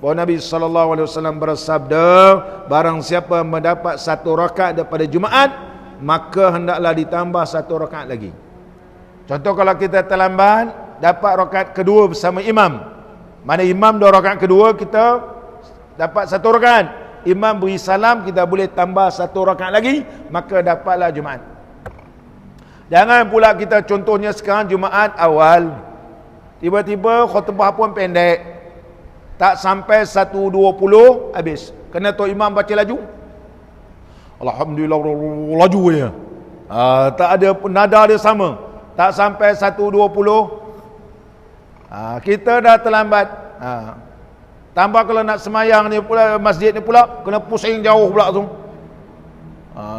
bahawa Nabi SAW bersabda, barang siapa mendapat satu rakaat daripada Jumaat, maka hendaklah ditambah satu rakaat lagi. Contoh kalau kita terlambat dapat rakaat kedua bersama imam, mana imam 2 rakaat kedua, kita dapat 1 rakaat, imam beri salam, kita boleh tambah 1 rakaat lagi, maka dapatlah Jumaat. Jangan pula kita contohnya sekarang Jumaat awal, tiba-tiba khutbah pun pendek, tak sampai 1:20 habis, kena tu imam baca laju, Alhamdulillah laju je, tak ada nada dia sama, tak sampai 1:20, kita dah terlambat. Tambah kalau nak semayang ni pula, masjid ni pula kena pusing jauh pula tu.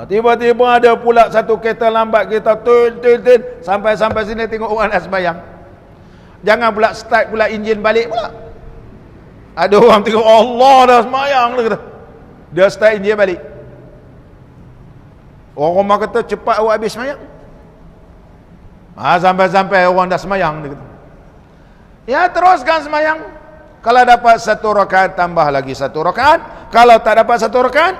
Tiba-tiba ada pula satu kereta lambat, kita tul sampai sini, tengok orang nak semayang. Jangan pula start pula enjin balik pula. Ada orang tengok Allah dah semayang dia start enjin balik. Orang rumah kata cepat awak habis semayang. Sampai orang dah semayang dia kata. Ya, teruskan semayang. Kalau dapat 1 rakaat, tambah lagi 1 rakaat. Kalau tak dapat 1 rakaat,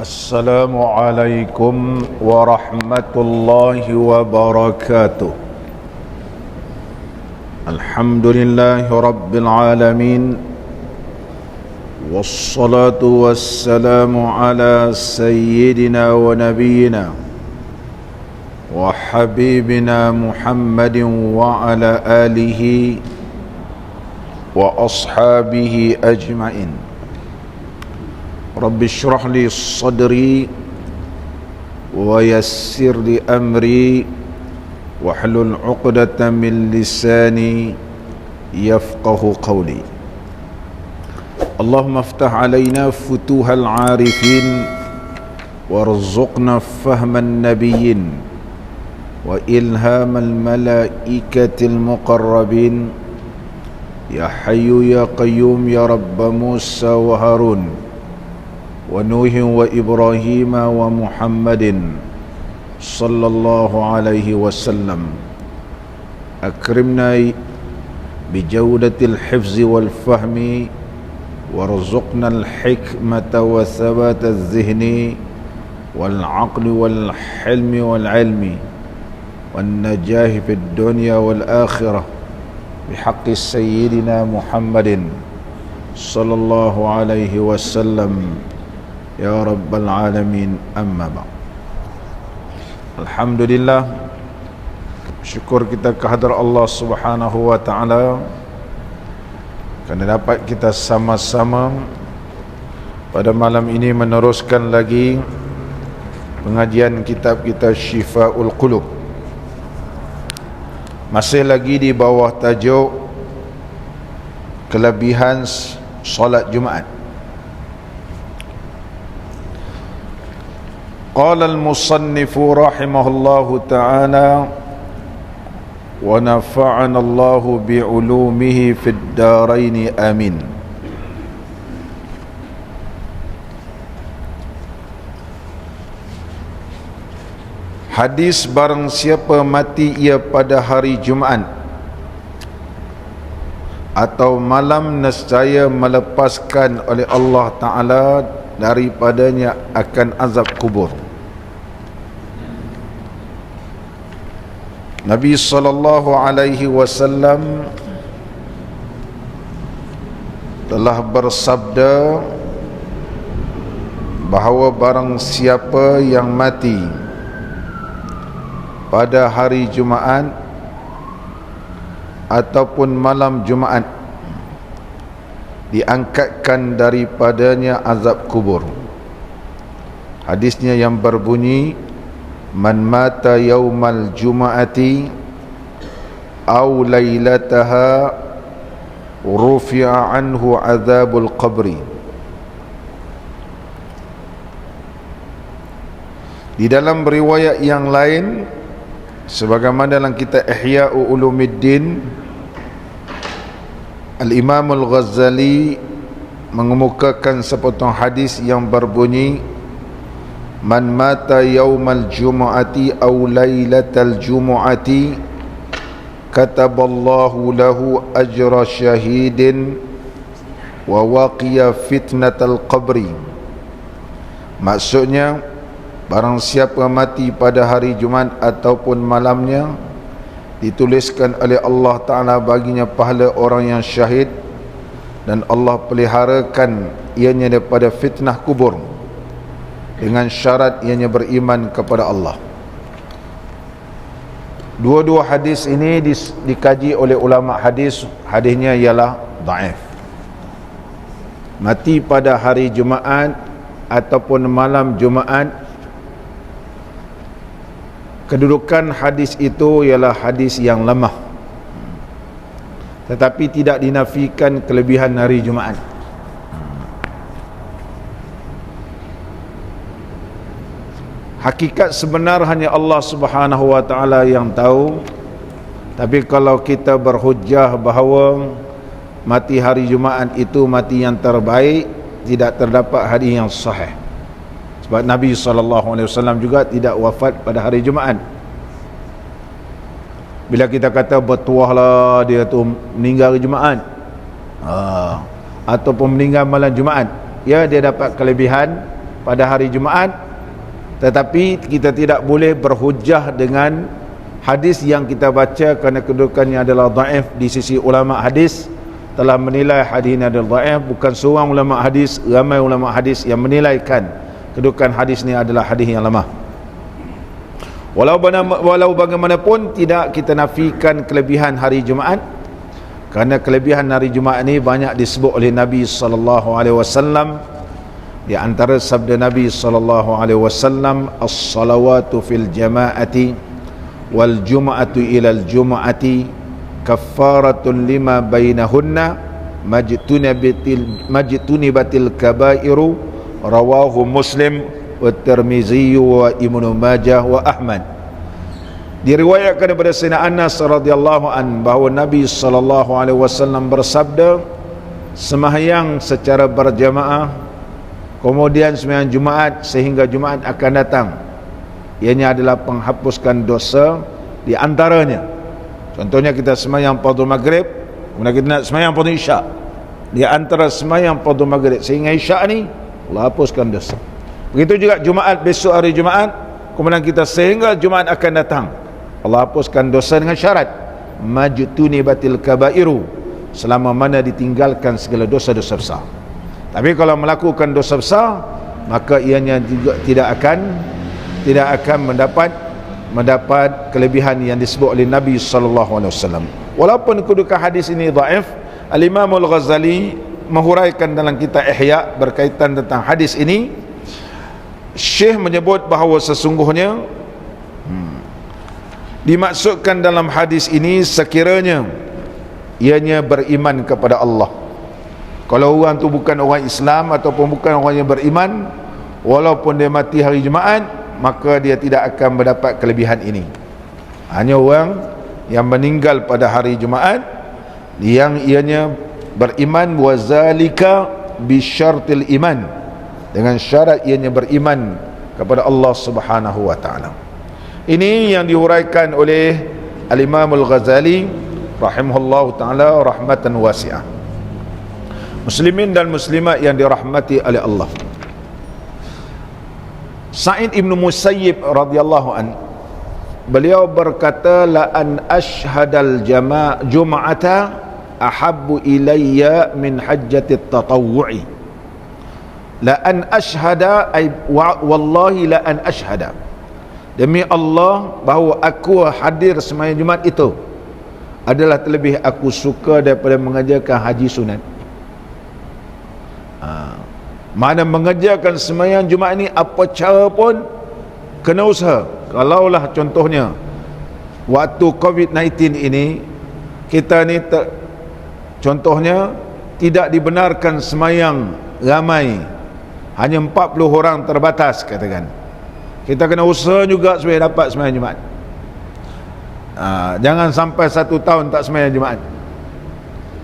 Assalamualaikum warahmatullahi wabarakatuh. Alhamdulillahi rabbil alamin, wassalatu wassalamu ala sayyidina wa nabiyyina wa habibina Muhammadin wa ala alihi wa ashabihi ajma'in. Rabbi syrah li sadri wa yassir li amri wahlul 'uqdatam min lisani yafqahu qawli. Allahumma iftah 'alaina futuhal 'arifin warzuqna fahman nabiyyin wa ilhamal malaikatil muqarrabin ya hayyu ya qayyum ya rabb Musa wa Harun wa Nuh wa Ibrahim wa Muhammadin sallallahu alaihi wasallam. Akrimna bijawdatil hifzi wal fahmi warzuqna al hikmata wa thabata al zihni wal aqli wal hilmi wal ilmi wan najahi fid dunya wal akhirah bihaqqi sayyidina Muhammadin sallallahu alaihi wasallam. Ya Rabbal Alamin, amma ba'd. Alhamdulillah, syukur kita kehadrat Allah Subhanahu wa ta'ala kerana dapat kita sama-sama pada malam ini meneruskan lagi pengajian kitab kita Syifa'ul Qulub. Masih lagi di bawah tajuk kelebihan solat Jumaat. Qala al-musannifu rahimahullahu ta'ala wa nafa'ana Allahu bi'ulumihi fid darain amin. Hadis barang siapa mati ia pada hari Jumaat atau malam, nescaya melepaskan oleh Allah Ta'ala daripadanya akan azab kubur. Nabi sallallahu alaihi wasallam telah bersabda bahawa barang siapa yang mati pada hari Jumaat ataupun malam Jumaat, diangkatkan daripadanya azab kubur. Hadisnya yang berbunyi, man mata yaumal juma'ati aw lailataha rufi'a anhu azabul qabri. Di dalam riwayat yang lain, sebagaimana dalam kitab Ihya Ulumuddin, Al-Imam Al-Ghazali mengemukakan sepotong hadis yang berbunyi, man mata yaumal jumu'ati aw lailatal jumu'ati kataballahu lahu ajra syahidin wa waqiya fitnatal qabri. Maksudnya, barang siapa mati pada hari Jumaat ataupun malamnya, dituliskan oleh Allah Ta'ala baginya pahala orang yang syahid, dan Allah peliharakan ianya daripada fitnah kubur dengan syarat ianya beriman kepada Allah. Dua-dua hadis ini dikaji oleh ulama hadis. Hadisnya ialah dhaif. Mati pada hari Jumaat ataupun malam Jumaat, kedudukan hadis itu ialah hadis yang lemah, tetapi tidak dinafikan kelebihan hari Jumaat. Hakikat sebenar hanya Allah Subhanahu wa taala yang tahu. Tapi kalau kita berhujjah bahawa mati hari Jumaat itu mati yang terbaik, tidak terdapat hadis yang sahih. Sebab Nabi SAW juga tidak wafat pada hari Jumaat. Bila kita kata bertuahlah dia tu meninggal hari Jumaat, ataupun meninggal malam Jumaat, ya, dia dapat kelebihan pada hari Jumaat, tetapi kita tidak boleh berhujjah dengan hadis yang kita baca kerana kedudukannya adalah dhaif di sisi ulama hadis. Telah menilai hadis ini adalah dhaif, bukan seorang ulama hadis, ramai ulama hadis yang menilaikan kedudukan hadis ini adalah hadis yang lemah. Walau bagaimanapun tidak kita nafikan kelebihan hari Jumaat, kerana kelebihan hari Jumaat ini banyak disebut oleh Nabi SAW. Di antara sabda Nabi SAW, as-salawatu fil jama'ati wal jum'atu ilal jum'ati kaffaratun lima bainahunna majtunibatil kabairu, rawahu Muslim wa Tirmizi wa Ibnu Majah wa Ahmad. Diriwayatkan daripada Sayyidina Anas radhiyallahu an bahawa Nabi SAW bersabda, sembahyang secara berjamaah kemudian sembahyang Jumaat sehingga Jumaat akan datang, ianya adalah penghapuskan dosa. Di antaranya, contohnya kita sembahyang fardu maghrib, kemudian kita nak sembahyang fardu isyak. Di antara sembahyang fardu maghrib sehingga isyak ni, Allah hapuskan dosa. Begitu juga Jumaat, besok hari Jumaat, kemudian kita sehingga Jumaat akan datang, Allah hapuskan dosa dengan syarat majtunibatil kabairu, selama mana ditinggalkan segala dosa-dosa besar. Tapi kalau melakukan dosa besar, maka ianya juga tidak akan mendapat kelebihan yang disebut oleh Nabi SAW. Walaupun kedudukan hadis ini dhaif, Al-Imam Al-Ghazali menghuraikan dalam kitab Ihya berkaitan tentang hadis ini. Syekh menyebut bahawa sesungguhnya dimaksudkan dalam hadis ini sekiranya ianya beriman kepada Allah. Kalau orang tu bukan orang Islam ataupun bukan orang yang beriman, walaupun dia mati hari Jumaat, maka dia tidak akan mendapat kelebihan ini. Hanya orang yang meninggal pada hari Jumaat yang ianya beriman, wazalika bisyartil iman, dengan syarat ianya beriman kepada Allah Subhanahu wa taala. Ini yang dihuraikan oleh Al-Imam Al-Ghazali rahimahullahu taala rahmatan wasi'ah. Muslimin dan muslimat yang dirahmati oleh Allah, Sa'id ibn Musayyib radhiyallahu an, beliau berkata, la an ashhadal jum'ata ahabbu ilayya min hajjatit tatawwu'i. La an ashhada, ay wallahi la an ashhada, demi Allah bahawa aku hadir sembahyang Jumaat itu adalah terlebih aku suka daripada mengajarkan haji sunat. Mana mengerjakan sembahyang Jumaat ni apa cara pun kena usaha. Kalaulah contohnya waktu COVID-19 ini, kita ni contohnya tidak dibenarkan sembahyang ramai, hanya 40 orang terbatas katakan, kita kena usaha juga supaya dapat sembahyang Jumaat. Jangan sampai 1 tahun tak sembahyang Jumaat,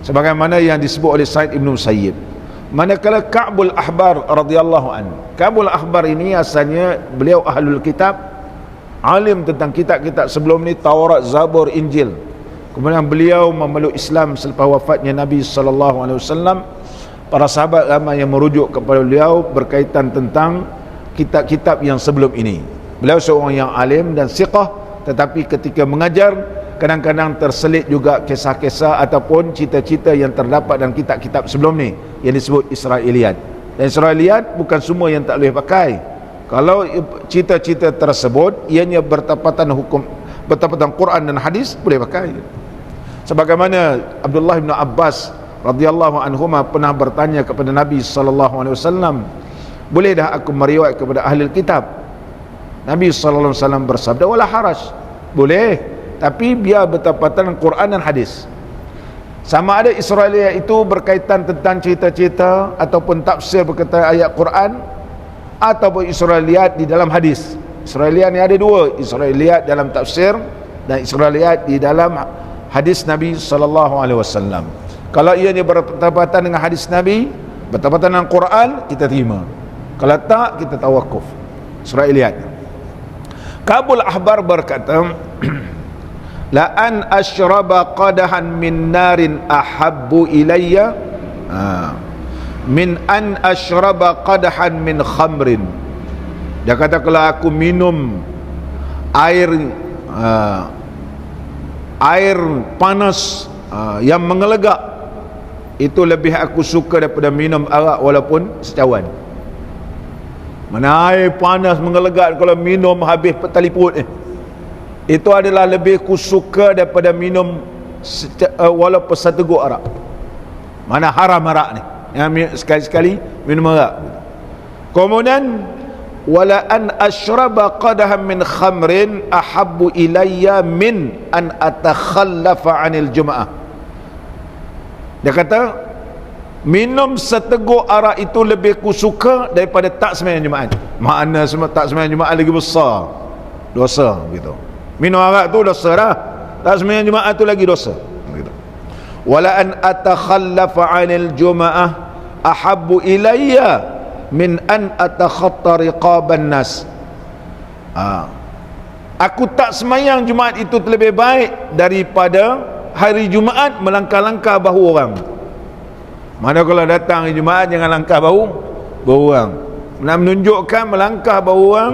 sebagaimana yang disebut oleh Sa'id ibn Musayyib. Manakala Ka'bul Ahbar radhiyallahu anhu, Ka'bul Ahbar ini asalnya beliau ahlul kitab, alim tentang kitab-kitab sebelum ni, Taurat, Zabur, Injil. Kemudian beliau memeluk Islam selepas wafatnya Nabi sallallahu alaihi wasallam. Para sahabat ramai yang merujuk kepada beliau berkaitan tentang kitab-kitab yang sebelum ini. Beliau seorang yang alim dan siqah, tetapi ketika mengajar kadang-kadang terselit juga kisah-kisah ataupun cita-cita yang terdapat dalam kitab-kitab sebelum ni yang disebut Israiliyat. Dan Israiliyat bukan semua yang tak boleh pakai. Kalau cita-cita tersebut ianya bertepatan Quran dan hadis, boleh pakai. Sebagaimana Abdullah bin Abbas radhiyallahu anhuma pernah bertanya kepada Nabi sallallahu alaihi wasallam, boleh dah aku meriwayat kepada ahli kitab? Nabi sallallahu alaihi wasallam bersabda, wala haraj, boleh, tapi biar bertepatan Quran dan hadis. Sama ada Israiliyat itu berkaitan tentang cita-cita ataupun tafsir berkaitan ayat Quran, ataupun Israiliyat di dalam hadis. Israiliyat ni ada dua, Israiliyat dalam tafsir dan Israiliyat di dalam hadis Nabi sallallahu alaihi wasallam. Kalau ianya bertepatan dengan hadis Nabi, bertepatan dengan Quran, kita terima. Kalau tak, kita tawakuf. Israiliyat. Ka'bul Ahbar berkata, la an ashraba qadahan min narin ahabbu ilayya min an ashraba qadahan min khamrin. Dia kata, kalau aku minum air panas yang mengelegak, itu lebih aku suka daripada minum arak walaupun secawan. Mana air panas mengelegak, kalau minum habis petali perut itu adalah lebih aku suka daripada minum walaupun satu guk arak. Mana haram arak ni, yang sekali-sekali minum arak. Kemudian wala an ashraba qadahan min khamrin ahabbu ilayya min an atakhallafa 'anil jum'ah. Dia kata, minum seteguk arak itu lebih ku suka daripada tak sembahyang Jumaat. Makna tak sembahyang Jumaat lagi besar dosa gitu. Minum arak tu dosa dah, tak sembahyang Jumaat tu lagi dosa gitu. Wala an atakhallafa 'anil jum'ah ahabbu ilayya min an atakhatta riqaban nas. Aku tak sembahyang Jumaat itu lebih baik daripada hari Jumaat melangkah-langkah bahu orang. Mana kalau datang hari Jumaat jangan langkah bahu orang. Nak menunjukkan melangkah bahu orang,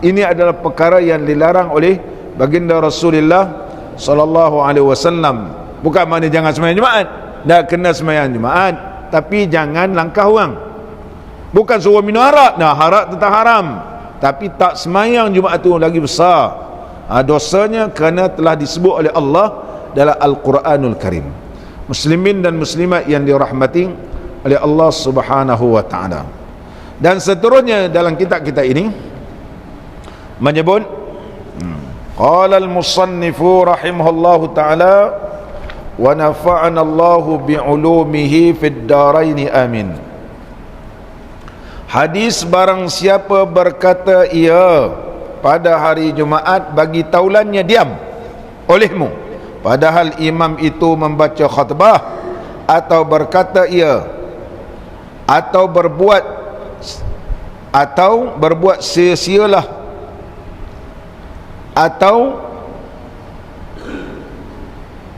ini adalah perkara yang dilarang oleh baginda Rasulullah sallallahu alaihi wasallam. Bukan makna jangan sembahyang Jumaat, dah kena sembahyang Jumaat, tapi jangan langkah orang. Bukan suruh minum arak, arak tetap haram, tapi tak sembahyang Jumaat tu lagi besar dosanya, kerana telah disebut oleh Allah dalam Al-Quranul Karim. Muslimin dan muslimat yang dirahmati oleh Allah Subhanahu wa taala. Dan seterusnya dalam kitab-kitab ini menyebut, qala al-musannifu rahimahullahu taala wa nafa'ana Allahu bi'ulumihi fid darain amin. Hadis, barang siapa berkata ia pada hari Jumaat, bagi taulannya diam olehmu, padahal imam itu membaca khutbah, atau berkata ia, atau berbuat sia-sialah, atau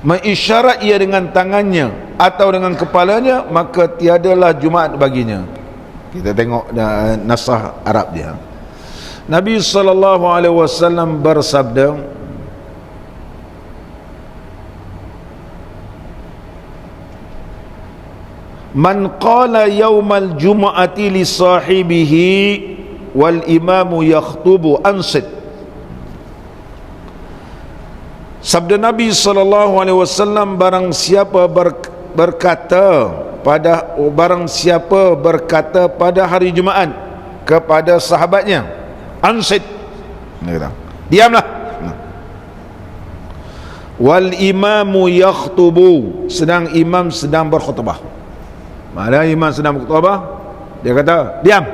mengisyarat ia dengan tangannya atau dengan kepalanya, maka tiadalah Jumaat baginya. Kita tengok nasah Arab dia. Nabi sallallahu alaihi wasallam bersabda, man qala yaumal jumu'ati li sahibihi wal imamu yakhtubu ansit. Sabda Nabi sallallahu alaihi wasallam, barang siapa berkata pada hari Jumaat kepada sahabatnya, ansit, diamlah, wal imamu yakhtubu, sedang imam sedang berkhutbah. Mana imam sedang berkhutbah, dia kata diam,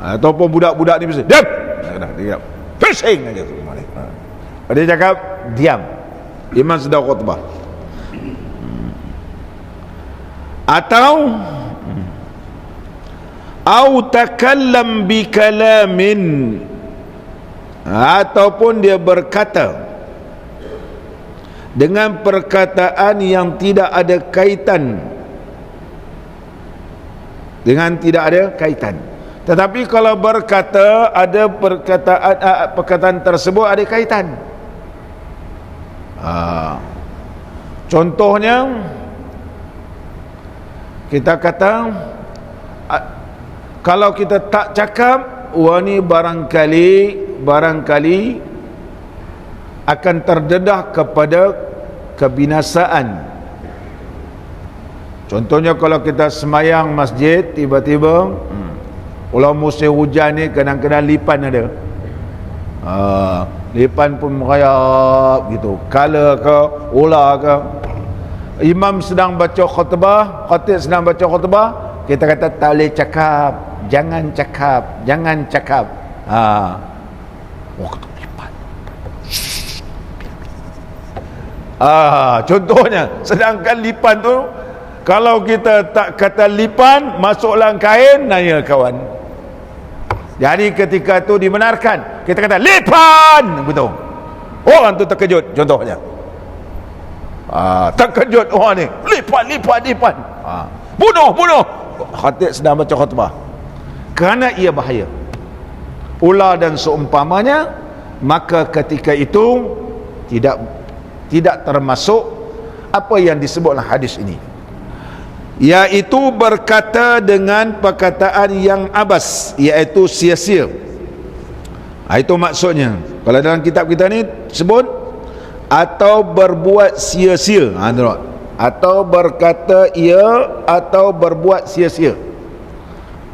ataupun budak-budak ni mesti diam, diam, pusing aja tu. Dia cakap diam, imam sedang khutbah. atau au takallam bi kalamin, ataupun dia berkata dengan perkataan yang tidak ada kaitan, tetapi kalau berkata ada perkataan tersebut ada kaitan. Contohnya kita kata, kalau kita tak cakap, wah ni barangkali akan terdedah kepada kebinasaan. Contohnya kalau kita semayang masjid, tiba-tiba kalau musim hujan ni kadang-kadang lipan ada, lipan pun merayap gitu, kala ke ular ke. Imam sedang baca khutbah, khatib sedang baca khutbah, kita kata tak boleh cakap, jangan cakap. Lipan. Contohnya, sedangkan lipan tu, kalau kita tak kata lipan, masuklah kain, naya kawan. Jadi ketika tu dibenarkan, kita kata lipan, betul. Orang tu terkejut, contohnya. Terkejut orang ni, lipan. Bunuh. Khatib sedang baca khutbah. Kerana ia bahaya, ular dan seumpamanya, maka ketika itu tidak termasuk apa yang disebutlah hadis ini, iaitu berkata dengan perkataan yang abas, iaitu sia-sia. Itu maksudnya. Kalau dalam kitab kita ni sebut atau berbuat sia-sia, atau berkata ia atau berbuat sia-sia.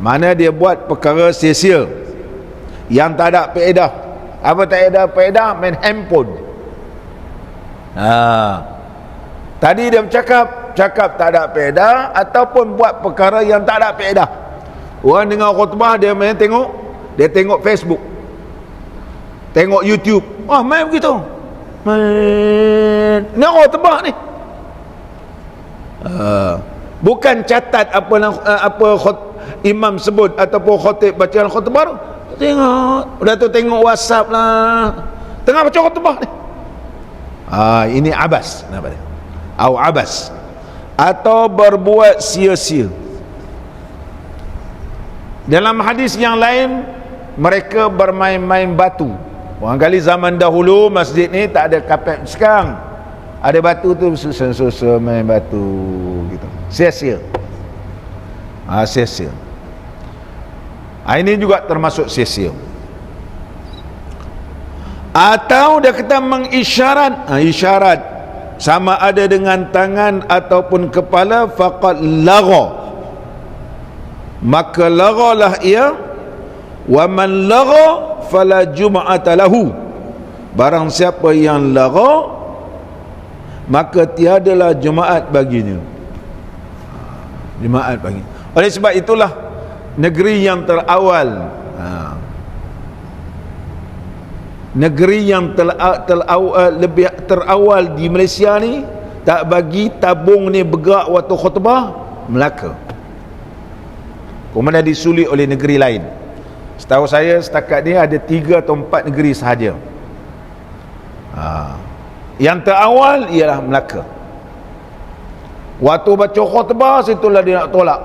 Mana dia buat perkara sia-sia yang tak ada faedah. Apa tak ada faedah? Main handphone. Tadi dia cakap tak ada faedah, ataupun buat perkara yang tak ada faedah. Orang dengar khutbah, dia main tengok Facebook, tengok YouTube, main begitu, main ni khutbah ni. Bukan catat apa imam sebut ataupun khatib bacaan khutbah, tengok WhatsApp lah, tengah baca khutbah ni. Ini abas, abas, atau berbuat sia-sia. Dalam hadis yang lain, mereka bermain-main batu. Barangkali zaman dahulu masjid ni tak ada kapet sekarang, ada batu tu, susah main batu gitu, sia-sia. Sia-sia. Ini juga termasuk sia-sia. Atau dia kata mengisyarat, isyarat sama ada dengan tangan ataupun kepala, faqad lagha, maka laghalah ia. Wa man lagha fala jum'ata lahu, barang siapa yang lagha, maka tiadalah jemaat baginya. Oleh sebab itulah negeri yang terawal, negeri yang lebih terawal di Malaysia ni, tak bagi tabung ni bergerak waktu khutbah, Melaka. Kemudian disulit oleh negeri lain. Setahu saya setakat ni ada 3 atau 4 negeri sahaja. Yang terawal ialah Melaka. Waktu baca khutbah, situlah dia nak tolak.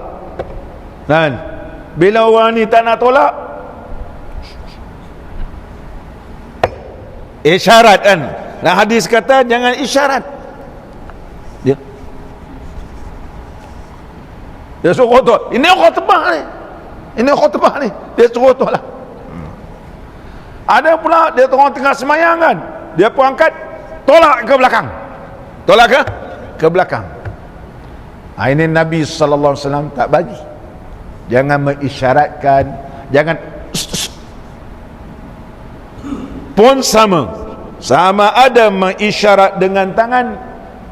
Dan bila orang ni tak nak tolak, isyarat kan. Nah, hadis kata jangan isyarat. Dia suruh tu, ini khutbah ni, dia suruh tu lah. Ada pula dia orang tengah semayang kan, dia pun angkat, tolak ke belakang. Ini Nabi SAW tak bagi. Jangan mengisyaratkan, jangan pun sama ada mengisyarat dengan tangan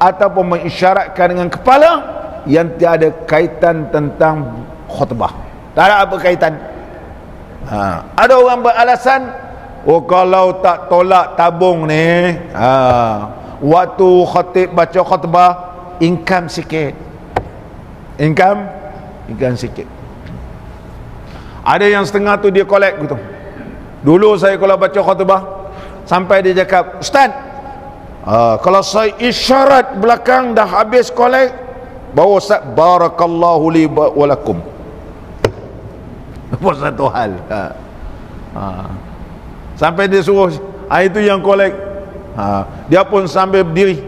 ataupun mengisyaratkan dengan kepala yang tiada kaitan tentang khutbah. Tak ada apa kaitan. Ada orang beralasan, kalau tak tolak tabung ni, waktu khatib baca khutbah, income sikit. income sikit. Ada yang setengah tu dia collect gitu. Dulu saya kalau baca khutbah sampai dia cakap, "Ustaz, kalau saya isyarat belakang dah habis collect, bawa Ustaz, barakallahu li wa lakum." Apa satu hal. Sampai dia suruh itu yang collect, dia pun sambil berdiri.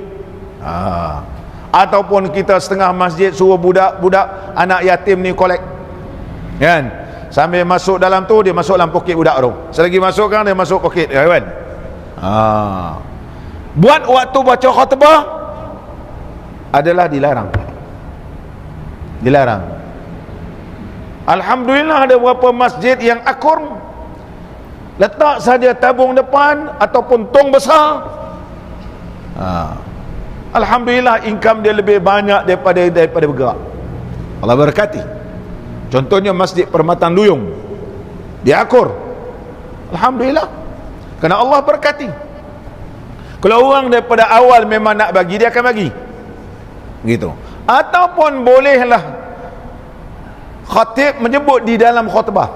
Ataupun kita setengah masjid suruh budak-budak anak yatim ni collect, kan, sambil masuk dalam tu, dia masuk dalam poket budak tu, selagi masuk kan dia masuk poket dia, kan. Buat waktu baca khutbah adalah dilarang. Alhamdulillah ada beberapa masjid yang akur, letak saja tabung depan ataupun tong besar. Alhamdulillah income dia lebih banyak daripada bergerak. Allah berkati. Contohnya Masjid Permatan Duyung, dia akur, alhamdulillah, kerana Allah berkati. Kalau orang daripada awal memang nak bagi, dia akan bagi gitu. Ataupun bolehlah khatib menyebut di dalam khutbah.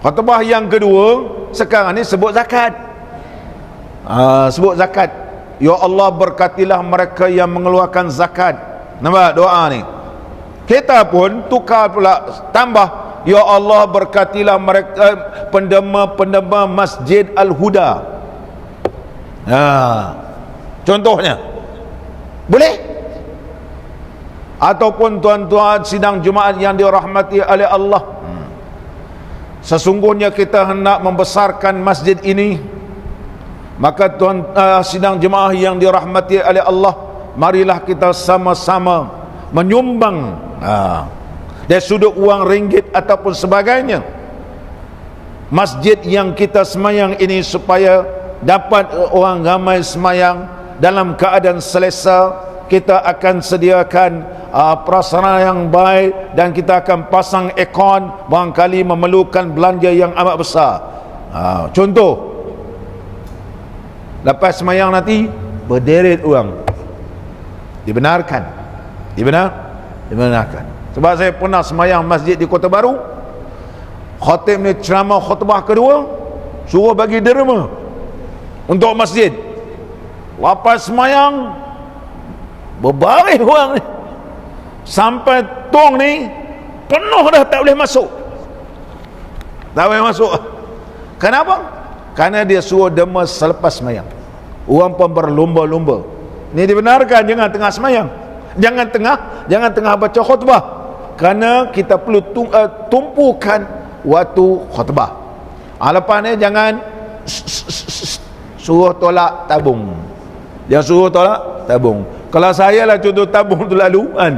Khutbah yang kedua sekarang ni sebut zakat. Sebut zakat. Ya Allah, berkatilah mereka yang mengeluarkan zakat. Nampak doa ni? Kita pun tukar pula, tambah, ya Allah, berkatilah mereka pendema-pendema Masjid Al-Huda. Contohnya boleh. Ataupun tuan-tuan sidang Jumaat yang dirahmati oleh Allah, sesungguhnya kita hendak membesarkan masjid ini, maka sidang jemaah yang dirahmati oleh Allah, marilah kita sama-sama menyumbang dari sudut wang ringgit ataupun sebagainya, masjid yang kita semayang ini, supaya dapat orang ramai semayang dalam keadaan selesa. Kita akan sediakan prasarana yang baik, dan kita akan pasang aircon, barangkali memerlukan belanja yang amat besar. Contoh, lepas semayang nanti berderet orang, dibenarkan. Sebab saya pernah semayang masjid di Kota Baru, khatib ni ceramah khutbah kedua, suruh bagi derma untuk masjid. Lepas semayang berbaris orang ni, sampai tong ni penuh dah, tak boleh masuk. Kenapa? Kerana dia suruh derma selepas semayang. Orang pun berlumba-lumba. Ni dibenarkan, jangan tengah semayang, jangan tengah baca khutbah, kerana kita perlu tumpukan waktu khutbah. Lepas ni jangan suruh tolak tabung. Jangan suruh tolak tabung. Kalau saya lah contoh tabung tu lalu kan,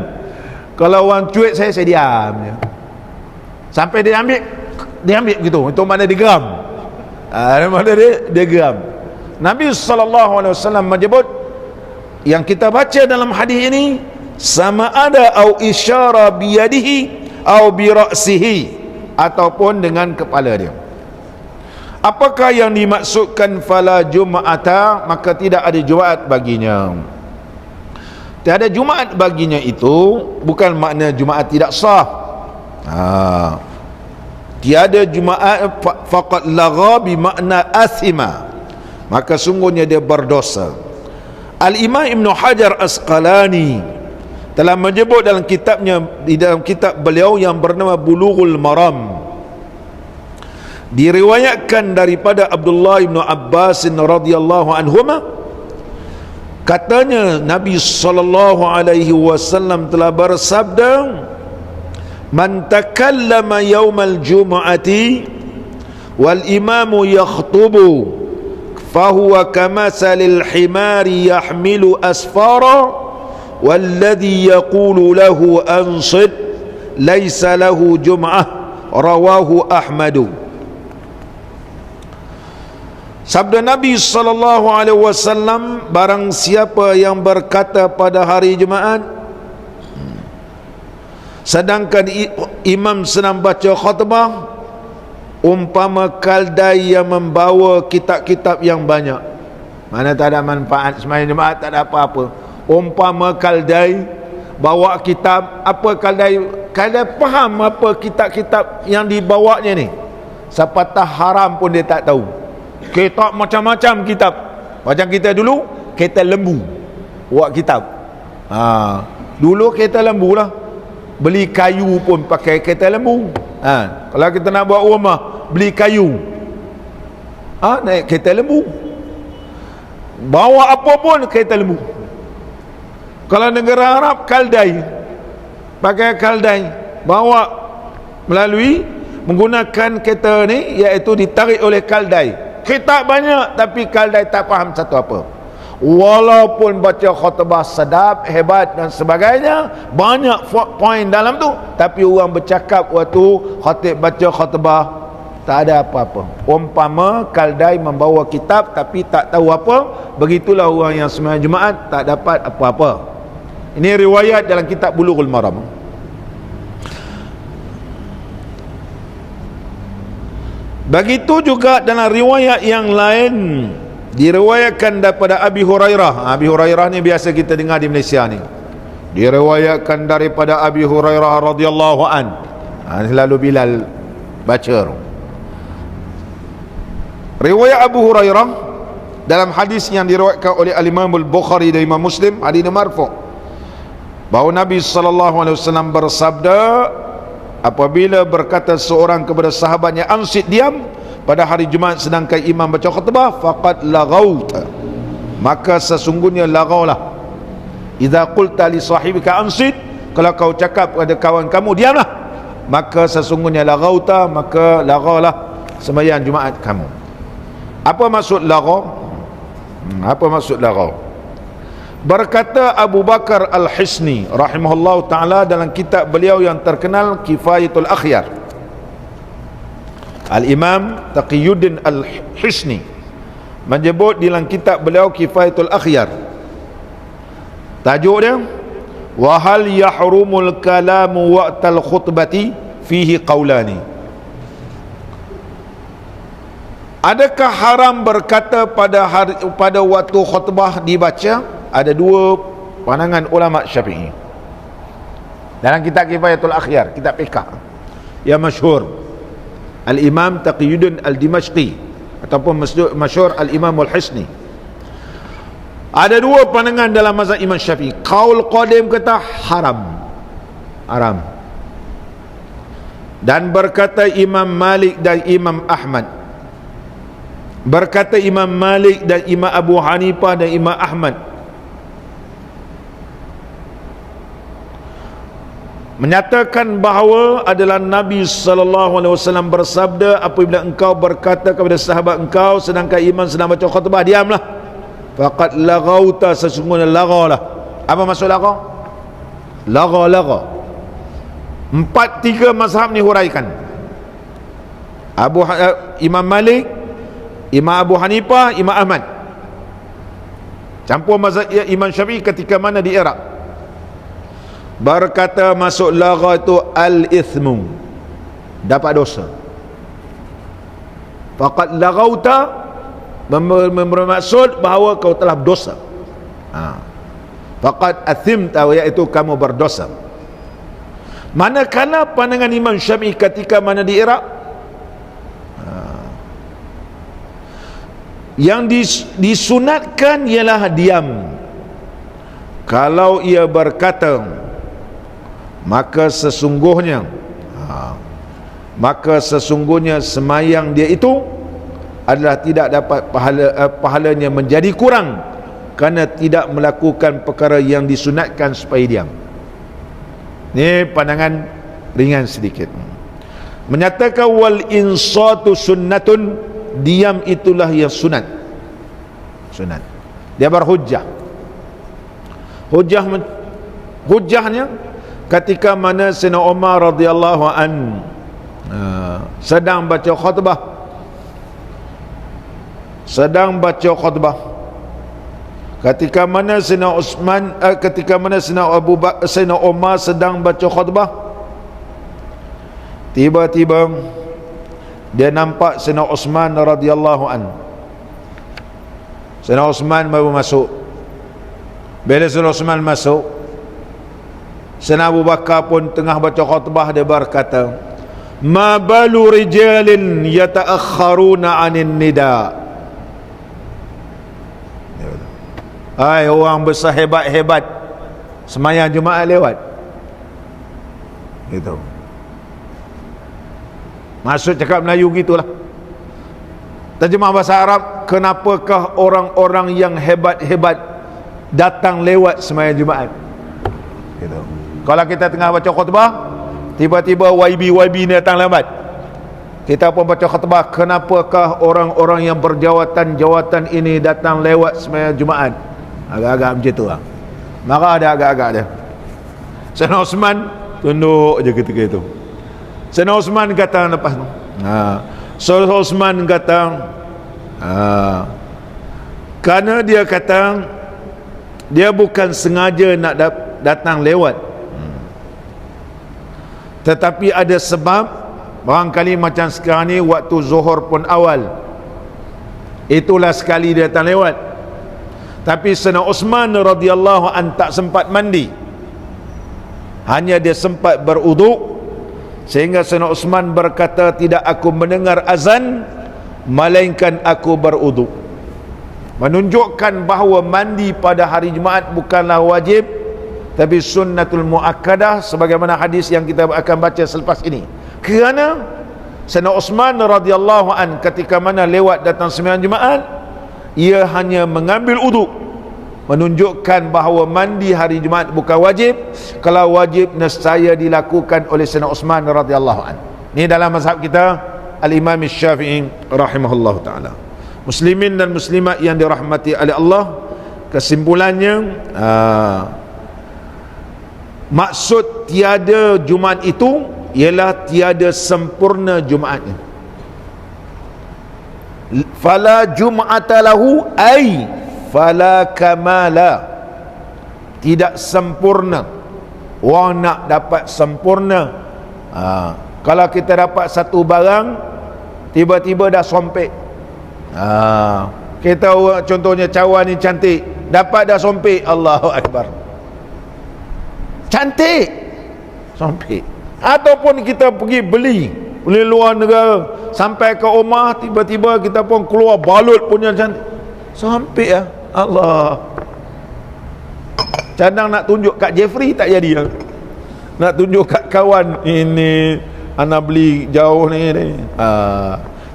kalau orang cuit saya diam je. Sampai dia ambil begitu, itu mana dia geram. Mana dia geram. Nabi SAW menyebut, yang kita baca dalam hadis ini, sama ada au isyara biyadihi au bi ra'sihi, ataupun dengan kepala dia. Apakah yang dimaksudkan fala jum'ata, maka tidak ada Jumaat baginya. Tiada Jumaat baginya itu bukan makna Jumaat tidak sah. Tiada Jumaat faqad lagha bi makna athima, maka sungguhnya dia berdosa. Al-Imam Ibn Hajar Asqalani telah menyebut dalam kitabnya, di dalam kitab beliau yang bernama Bulughul Maram, diriwayatkan daripada Abdullah Ibn Abbas radhiyallahu anhuma, katanya Nabi SAW telah bersabda, man takallama yawmal jum'ati wal imamu yakhtubu fahuwa kamasalil himari yahmilu asfara walladhi yaqulu lahu ansid laysa lahu jum'ah, rawahu Ahmadu. Sabda Nabi SAW, barang siapa yang berkata pada hari Jumaat, sedangkan imam sedang baca khutbah, umpama kaldai yang membawa kitab-kitab yang banyak. Mana tak ada manfaat semayang Jumaat, tak ada apa-apa. Umpama kaldai bawa kitab, apa kaldai faham apa kitab-kitab yang dibawanya ni. Sepatah haram pun dia tak tahu. Kitab macam-macam kitab. Macam kita dulu, kereta lembu buat kitab. Dulu kereta lembu lah. Beli kayu pun pakai kereta lembu. Kalau kita nak buat rumah, beli kayu, naik kereta lembu. Bawa apa pun kereta lembu. Kalau negara Arab, kaldai, pakai kaldai, bawa melalui menggunakan kereta ni, iaitu ditarik oleh kaldai. Kitab banyak tapi kaldai tak faham satu apa. Walaupun baca khutbah sedap, hebat dan sebagainya, banyak point dalam tu, tapi orang bercakap waktu khatib baca khutbah tak ada apa-apa. Umpama kaldai membawa kitab tapi tak tahu apa, begitulah orang yang sembahyang Jumaat tak dapat apa-apa. Ini riwayat dalam kitab Bulughul Maram. Begitu juga dalam riwayat yang lain, diriwayatkan daripada Abi Hurairah. Abi Hurairah ni biasa kita dengar di Malaysia ni. Diriwayatkan daripada Abi Hurairah radhiyallahu an. Selalu Bilal baca. Riwayat Abu Hurairah dalam hadis yang diriwayatkan oleh Al-Imam Al-Bukhari dan Imam Muslim, hadis marfu', bahawa Nabi sallallahu alaihi wasallam bersabda, apabila berkata seorang kepada sahabatnya, ansit, diam pada hari Jumaat sedangkan imam baca khutbah, faqad laghauta, maka sesungguhnya laghaulah. Idza qulta li sahibika ansit, kalau kau cakap kepada kawan kamu, diamlah, maka sesungguhnya laghauta, maka laghaulah sembahyang Jumaat kamu. Apa maksud laghau? Apa maksud laghau? Berkata Abu Bakar Al-Hisni rahimahullah ta'ala dalam kitab beliau yang terkenal Kifayatul Akhyar, Al-Imam Taqiyuddin Al-Hisni menyebut dalam kitab beliau Kifayatul Akhyar, tajuk dia, wa hal yahrumul kalamu waqtal khutbati fihi qaulani. Adakah haram berkata pada waktu khutbah dibaca? Ada dua pandangan ulama Syafi'i dalam kitab Kifayatul Akhyar, kitab fiqh yang masyhur, Al-Imam Taqiyuddin Al-Dimashqi ataupun masyhur Al-Imam Al-Hisni. Ada dua pandangan dalam mazhab Imam Syafi'i. Qaul qadim kata haram, haram, dan berkata Imam Malik dan Imam Ahmad, berkata Imam Malik dan Imam Abu Hanifah dan Imam Ahmad, menyatakan bahawa adalah Nabi sallallahu alaihi wasallam bersabda, apabila engkau berkata kepada sahabat engkau sedangkan imam sedang baca khutbah, diamlah, faqad laghauta, sesungguhnya laghaulah. Apa maksud laghau? Laghau. 4-3 mazhab ni huraikan. Imam Malik, Imam Abu Hanifah, Imam Ahmad. Campur mazhab Imam Syafi'i ketika mana di Iraq. Berkata masuk lagha itu al-ithmu, dapat dosa. Faqad laghauta bermaksud bahawa kau telah berdosa. Faqad athimta, iaitu kamu berdosa. Manakala pandangan Imam Syafi'i ketika mana di Iraq, yang disunatkan ialah diam. Kalau ia berkata, maka sesungguhnya semayang dia itu adalah tidak dapat pahalanya menjadi kurang kerana tidak melakukan perkara yang disunatkan supaya diam. Ini pandangan ringan sedikit. Menyatakan wal insatu sunnatun, diam itulah yang sunat. Dia berhujjah. Hujjahnya ketika mana Sayyidina Umar radhiyallahu an sedang baca khutbah, ketika mana Sayyidina Umar sedang baca khutbah, tiba-tiba dia nampak Sayyidina Uthman radhiyallahu an. Sayyidina Uthman baru masuk. Bila Sayyidina Uthman masuk, Sayyidina Abu Bakar pun tengah baca khutbah, dia berkata, ma balu rijalin yata'akharuna 'anil nida. Hai orang besar hebat-hebat, sembahyang Jumaat lewat. Gitu. Maksud cakap Melayu gitulah. Terjemah bahasa Arab, kenapakah orang-orang yang hebat-hebat datang lewat sembahyang Jumaat? Gitu. Kalau kita tengah baca khutbah, tiba-tiba YB ni datang lambat, kita pun baca khutbah, kenapakah orang-orang yang berjawatan-jawatan ini datang lewat sembahyang Jumaat? Agak-agak macam tu lah. Marah ada agak-agak dia. Sayyidina Osman tunduk je ketika itu. Sayyidina Osman kata lepas tu, Sayyidina Osman kata, kerana dia kata dia bukan sengaja nak datang lewat, tetapi ada sebab. Barangkali macam sekarang ni waktu zuhur pun awal, itulah sekali dia datang lewat. Tapi Sayyidina Osman radhiyallahu an tak sempat mandi, hanya dia sempat beruduk, sehingga Sayyidina Osman berkata, tidak aku mendengar azan melainkan aku beruduk. Menunjukkan bahawa mandi pada hari Jumaat bukanlah wajib, tapi sunnatul muakkadah, sebagaimana hadis yang kita akan baca selepas ini. Kerana Sayyidina Osman radhiyallahu an ketika mana lewat datang sembahyang Jumaat, ia hanya mengambil uduk, menunjukkan bahawa mandi hari Jumaat bukan wajib. Kalau wajib, nescaya dilakukan oleh Sayyidina Osman radhiyallahu an. Ini dalam mazhab kita Al-Imam Syafi'i rahimahullah ta'ala. Muslimin dan muslimat yang dirahmati oleh Allah, kesimpulannya, maksud tiada Jumaat itu ialah tiada sempurna Jumaatnya. Fala jum'ata lahu ay fala kamala, tidak sempurna. Orang nak dapat sempurna, kalau kita dapat satu barang tiba-tiba dah sompek, kita contohnya cawan ni cantik, dapat dah sompek, Allahu Akbar, cantik sompek. Ataupun kita pergi beli luar negara, sampai ke rumah tiba-tiba kita pun keluar balut punya cantik, sampai ya Allah. Cadang nak tunjuk kat Jeffrey tak jadi, nak tunjuk kat kawan, ini anak beli jauh ni.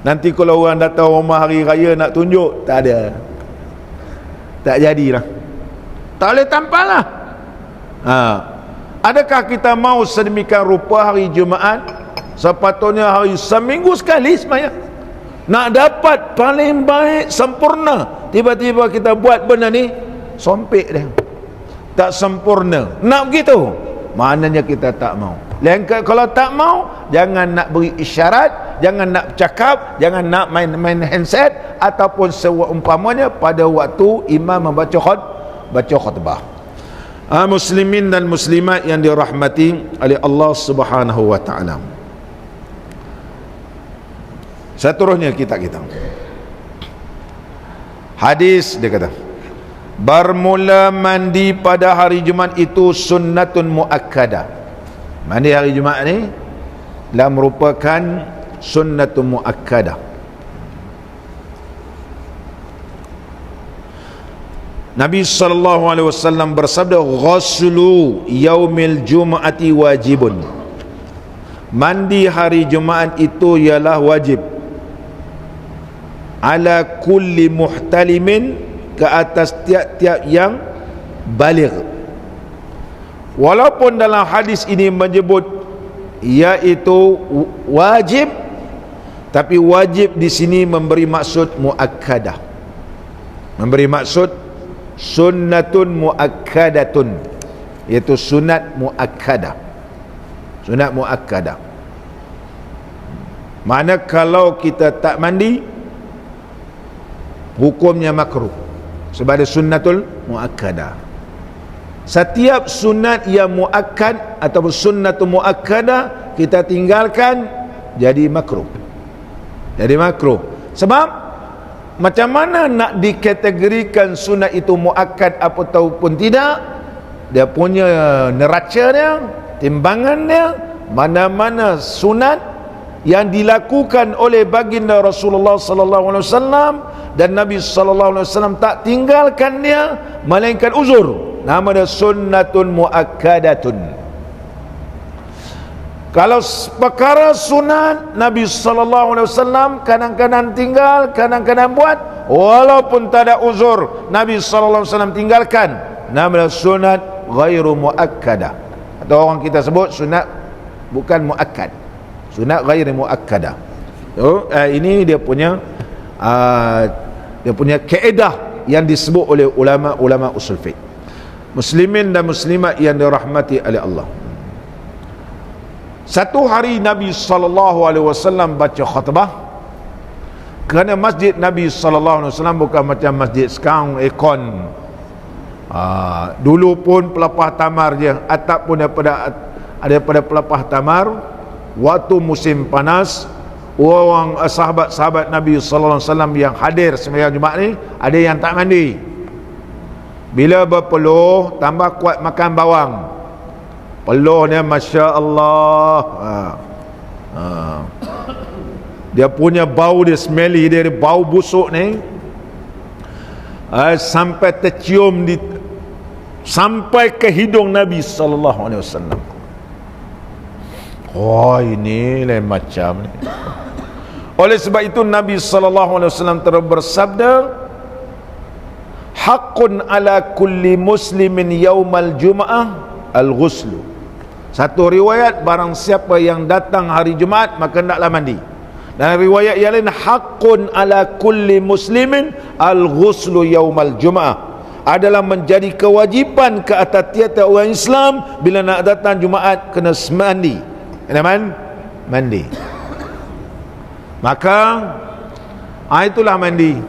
Nanti kalau orang datang rumah hari raya nak tunjuk, tak ada, tak jadilah, tak boleh tampal lah. Adakah kita mau sedemikian rupa hari Jumaat? Sepatutnya hari seminggu sekali sembahyang, nak dapat paling baik sempurna, tiba-tiba kita buat benda ni sompek dia, tak sempurna. Nak begitu? Maknanya kita tak mau. Kalau tak mau, jangan nak beri isyarat, jangan nak bercakap, jangan nak main handset ataupun seumpamanya pada waktu imam membaca khutbah. Muslimin dan muslimat yang dirahmati oleh Allah Subhanahu wa taala. Seterusnya kita hadis, dia kata, bermula mandi pada hari Jumaat itu sunnatun muakkadah. Mandi hari Jumaat ni adalah merupakan sunnatun muakkadah. Nabi SAW bersabda, ghuslu yaumil jum'ati wajibun. Mandi hari Jumaat itu ialah wajib, ala kulli muhtalimin, ke atas tiap-tiap yang baligh. Walaupun dalam hadis ini menyebut iaitu wajib, tapi wajib di sini memberi maksud muakkadah, memberi maksud sunnatun muakkadatun, iaitu sunat muakkadah. Sunat muakkadah makna kalau kita tak mandi, hukumnya makruh, sebab ada sunnatul muakkadah. Setiap sunat yang muakkad ataupun sunnatul muakkadah kita tinggalkan, jadi makruh. Jadi makruh. Sebab macam mana nak dikategorikan sunat itu muakkad ataupun tidak? dia punya neraca dia, timbangan dia, mana-mana sunat yang dilakukan oleh baginda Rasulullah sallallahu alaihi wasallam dan Nabi sallallahu alaihi wasallam tak tinggalkan dia melainkan uzur, nama dia sunnatun muakkadatun. Kalau perkara sunat Nabi sallallahu alaihi wasallam kadang-kadang tinggal, kadang-kadang buat, walaupun tak ada uzur Nabi sallallahu alaihi wasallam tinggalkan, nama dia sunat ghairu muakkadah, atau orang kita sebut sunat bukan muakkad, sunat ghairu muakkadah. Ini dia punya kaedah yang disebut oleh ulama-ulama usul fiqh. Muslimin dan muslimat yang dirahmati oleh Allah, satu hari Nabi SAW baca khutbah, kerana masjid Nabi SAW bukan macam masjid sekarang aircon. Dulu pun pelepah tamar je, atap pun daripada pelepah tamar. Waktu musim panas, orang sahabat-sahabat Nabi SAW yang hadir sembahyang Jumaat ni, ada yang tak mandi. Bila berpeluh, tambah kuat makan bawang, peluhnya Masya Allah. Dia punya bau, dia smelly, dia bau busuk ni, sampai tercium sampai ke hidung Nabi sallallahu alaihi wasallam. Oh, ini lain macam ni. Oleh sebab itu Nabi sallallahu alaihi wasallam terus bersabda, haqqun ala kulli muslimin yaumal jum'ah al-ghuslu. Satu riwayat, barang siapa yang datang hari Jumaat maka hendaklah mandi. Dan riwayat yang lain, haqqun ala kulli muslimin al-ghuslu yaumal jum'ah, adalah menjadi kewajipan ke atas tiap-tiap orang Islam bila nak datang Jumaat kena mandi. Kena mandi. Maka itulah mandi.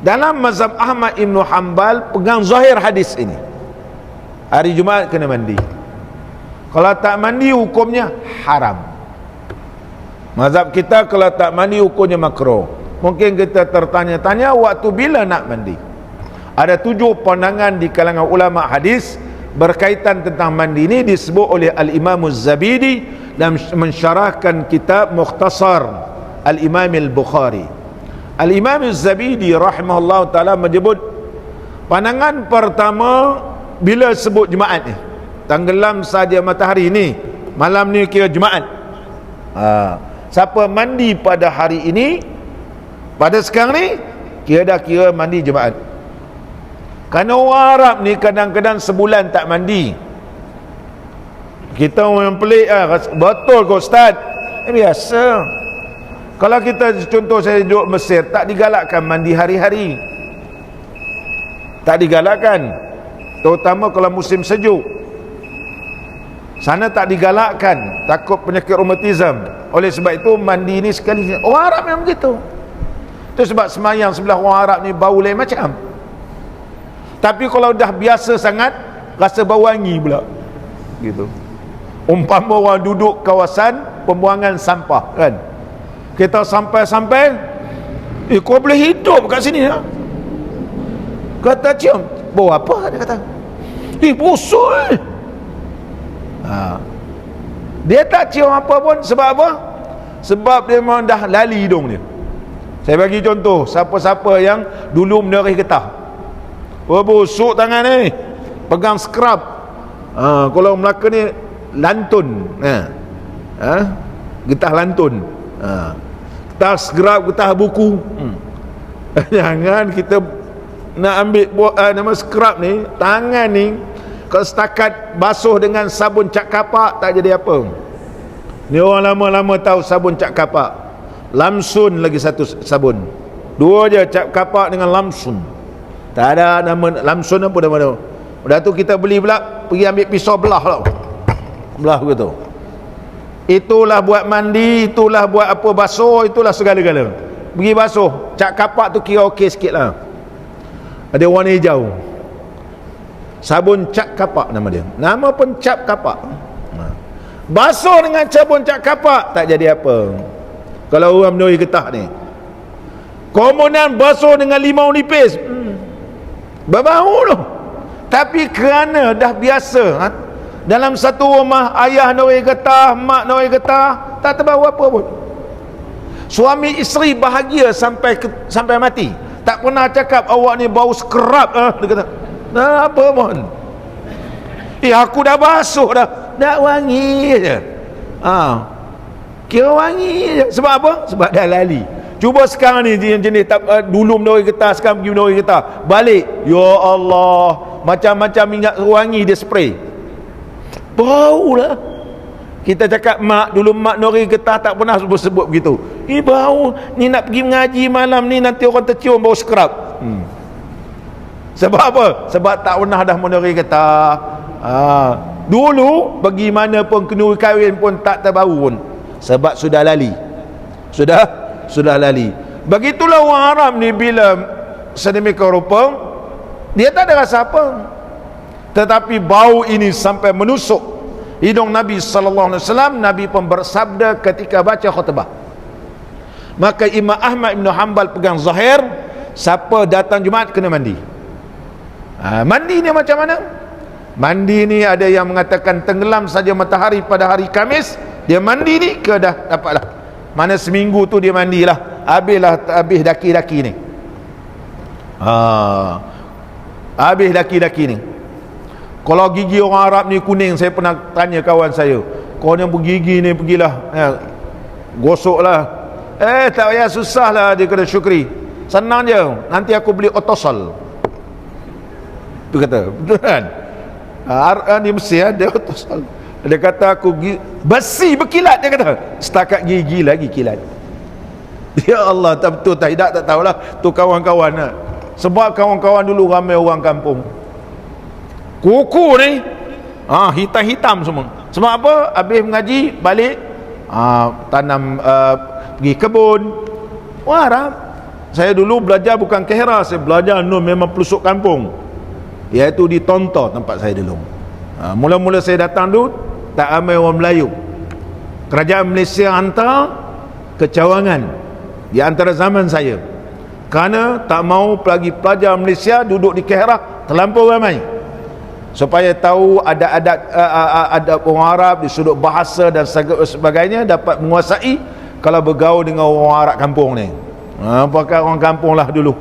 Dalam mazhab Ahmad Ibn Hanbal pegang zahir hadis ini, hari Jumaat kena mandi. Kalau tak mandi hukumnya haram. Mazhab kita kalau tak mandi hukumnya makruh. Mungkin kita tertanya-tanya, waktu bila nak mandi? Ada 7 pandangan di kalangan ulama hadis berkaitan tentang mandi. Ini disebut oleh Al-Imam Az-Zabidi dan mensyarahkan kitab Mukhtasar Al-Imam Al-Bukhari. Al-Imam Az-Zabidi rahimahullah ta'ala menyebut pandangan pertama, bila sebut Jumaat ni, tenggelam saja matahari ni, malam ni kira Jumaat. Siapa mandi pada hari ini, pada sekarang ni, kira mandi Jumaat. Kerana orang Arab ni kadang-kadang sebulan tak mandi. Kita orang pelik betul ke Ustaz? Biasa. Kalau kita contoh, saya duduk Mesir, tak digalakkan mandi hari-hari, tak digalakkan, terutama kalau musim sejuk. Sana tak digalakkan, takut penyakit rheumatism. Oleh sebab itu mandi ni sekali. Orang Arab memang begitu. Itu sebab semayang sebelah orang Arab ni bau lain macam. Tapi kalau dah biasa sangat, rasa bau wangi pula gitu. Umpama orang duduk kawasan pembuangan sampah kan, kita sampai kau boleh hidup kat sini ya? Kata cium, bau apa? Dia kata busuk. Dia tak cium apa pun. Sebab apa? Sebab dia memang dah lali hidung dia. Saya bagi contoh, siapa-siapa yang dulu menerih getah, busuk tangan ni, pegang scrub. Kalau Melaka ni lantun, getah lantun, getah scrub, getah buku. Jangan kita nak ambil nama scrub ni, tangan ni kalau setakat basuh dengan sabun cap kapak tak jadi apa. Ni orang lama-lama tahu sabun cap kapak. Lamsun lagi satu sabun, 2 je, cap kapak dengan lamsun. Tak ada nama lamsun apa nama. Dah tu kita beli pula, pergi ambil pisau belah lah, belah begitu. Itulah buat mandi, itulah buat apa, basuh, itulah segala-gala. Pergi basuh, cap kapak tu kira okey sikit lah, ada warna hijau, sabun cap kapak nama dia, nama pun cap kapak. Basuh dengan sabun cap kapak tak jadi apa. Kalau orang menerih getah ni, kemudian basuh dengan limau nipis, berbau tu, Tapi kerana dah biasa, dalam satu rumah ayah nak getah, mak nak getah, tak terbawa apa pun. Suami isteri bahagia sampai mati. Tak pernah cakap awak ni bau skrap, dia kata. Nah, apa pun. Aku dah basuh dah. Dah wangi je. Kira wangi je. Sebab apa? Sebab dah lali. Cuba sekarang ni jenis dulu menori getah, sekarang pergi menori getah, balik, ya Allah, macam-macam minyak wangi dia spray. Bau lah. Kita cakap dulu mak nori getah tak pernah sebut begitu. Bau ni, nak pergi mengaji malam ni nanti orang tercium bau skrap. Sebab apa? Sebab tak pernah dah menori getah. Dulu bagaimanapun kenduri kahwin pun tak terbau pun, sebab sudah lali. Sudah lali. Begitulah orang Arab ni, bila sedemikian rupa dia tak ada rasa apa, tetapi bau ini sampai menusuk hidung Nabi sallallahu alaihi wasallam. Nabi pun bersabda ketika baca khutbah. Maka Imam Ahmad bin Hanbal pegang zahir, siapa datang Jumaat kena mandi. Mandi ni macam mana? Mandi ni ada yang mengatakan tenggelam saja matahari pada hari Khamis, dia mandi ni ke dah dapatlah. Mana seminggu tu dia mandilah, habis daki-daki ni. Habis daki-daki ni. Kalau gigi orang Arab ni kuning, saya pernah tanya kawan saya, kau yang bergigi ni pergilah, gosoklah. Tak payah susah lah, dia kata Syukri, senang je, nanti aku beli otosol. Tu kata, betul kan? Di Mesir ada otosol. Dia kata aku besi berkilat, dia kata setakat gigi lagi kilat. Ya Allah, tak betul tak, tidak tak tahulah tu kawan-kawan. Sebab kawan-kawan dulu ramai orang kampung, kuku ni hitam-hitam semua. Sebab apa? Habis mengaji balik, tanam, pergi kebun. Arab. Saya dulu belajar bukan Kehra, saya belajar memang pelusuk kampung, iaitu di Tonto tempat saya dulu. Mula-mula saya datang dulu tak ramai orang Melayu. Kerajaan Malaysia hantar ke Cawangan di antara zaman saya, kerana tak mau lagi pelajar Malaysia duduk di Kehra terlampau ramai, supaya tahu ada orang Arab di sudut bahasa dan sebagainya, dapat menguasai kalau bergaul dengan orang Arab kampung ni. Pakai orang kampung lah dulu.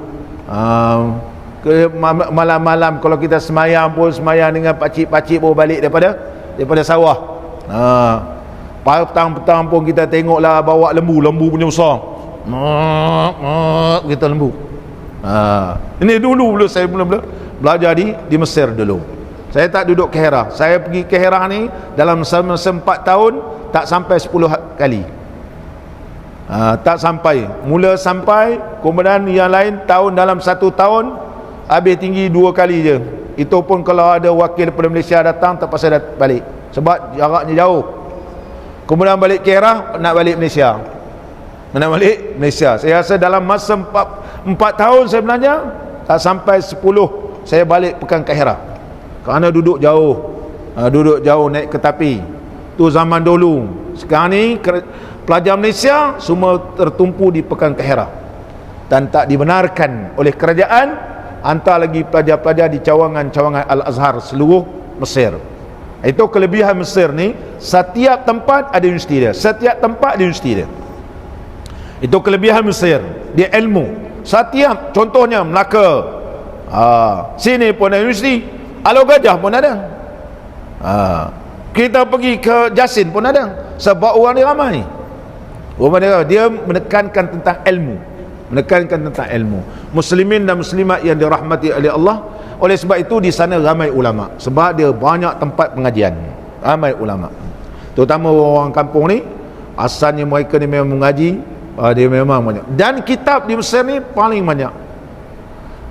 Malam-malam kalau kita semayang pun semayang dengan pakcik-pakcik baru balik daripada sawah. Petang-petang pun kita tengoklah bawa lembu punya besar. Kita lembu. Ini dulu saya mula-mula belajar di Mesir dulu. Saya tak duduk Kehra. Saya pergi Kehra ni dalam semasa 4 tahun tak sampai 10 kali. Tak sampai. Mula sampai, kemudian yang lain tahun dalam 1 tahun habis tinggi 2 kali je. Itu pun kalau ada wakil daripada Malaysia datang terpaksa balik, sebab jaraknya jauh. Kemudian balik Kehra, nak balik Malaysia. Saya rasa dalam masa 4 tahun saya belajar, tak sampai 10 saya balik Pekan Kehra, kerana duduk jauh naik ke tapi. Tu zaman dulu. Sekarang ni pelajar Malaysia semua tertumpu di Pekan Kehra, dan tak dibenarkan oleh kerajaan hantar lagi pelajar-pelajar di cawangan-cawangan Al-Azhar seluruh Mesir. Itu kelebihan Mesir ni, setiap tempat ada universiti dia. Itu kelebihan Mesir, dia ilmu. Setiap, contohnya Melaka, sini pun ada universiti, Alor Gajah pun ada. Kita pergi ke Jasin pun ada, sebab orang dia ramai. Dia menekankan tentang ilmu, muslimin dan muslimat yang dirahmati oleh Allah. Oleh sebab itu di sana ramai ulama, sebab dia banyak tempat pengajian, ramai ulama. Terutama orang kampung ni, asalnya mereka ni memang mengaji, dia memang banyak. Dan kitab di Mesir ni paling banyak.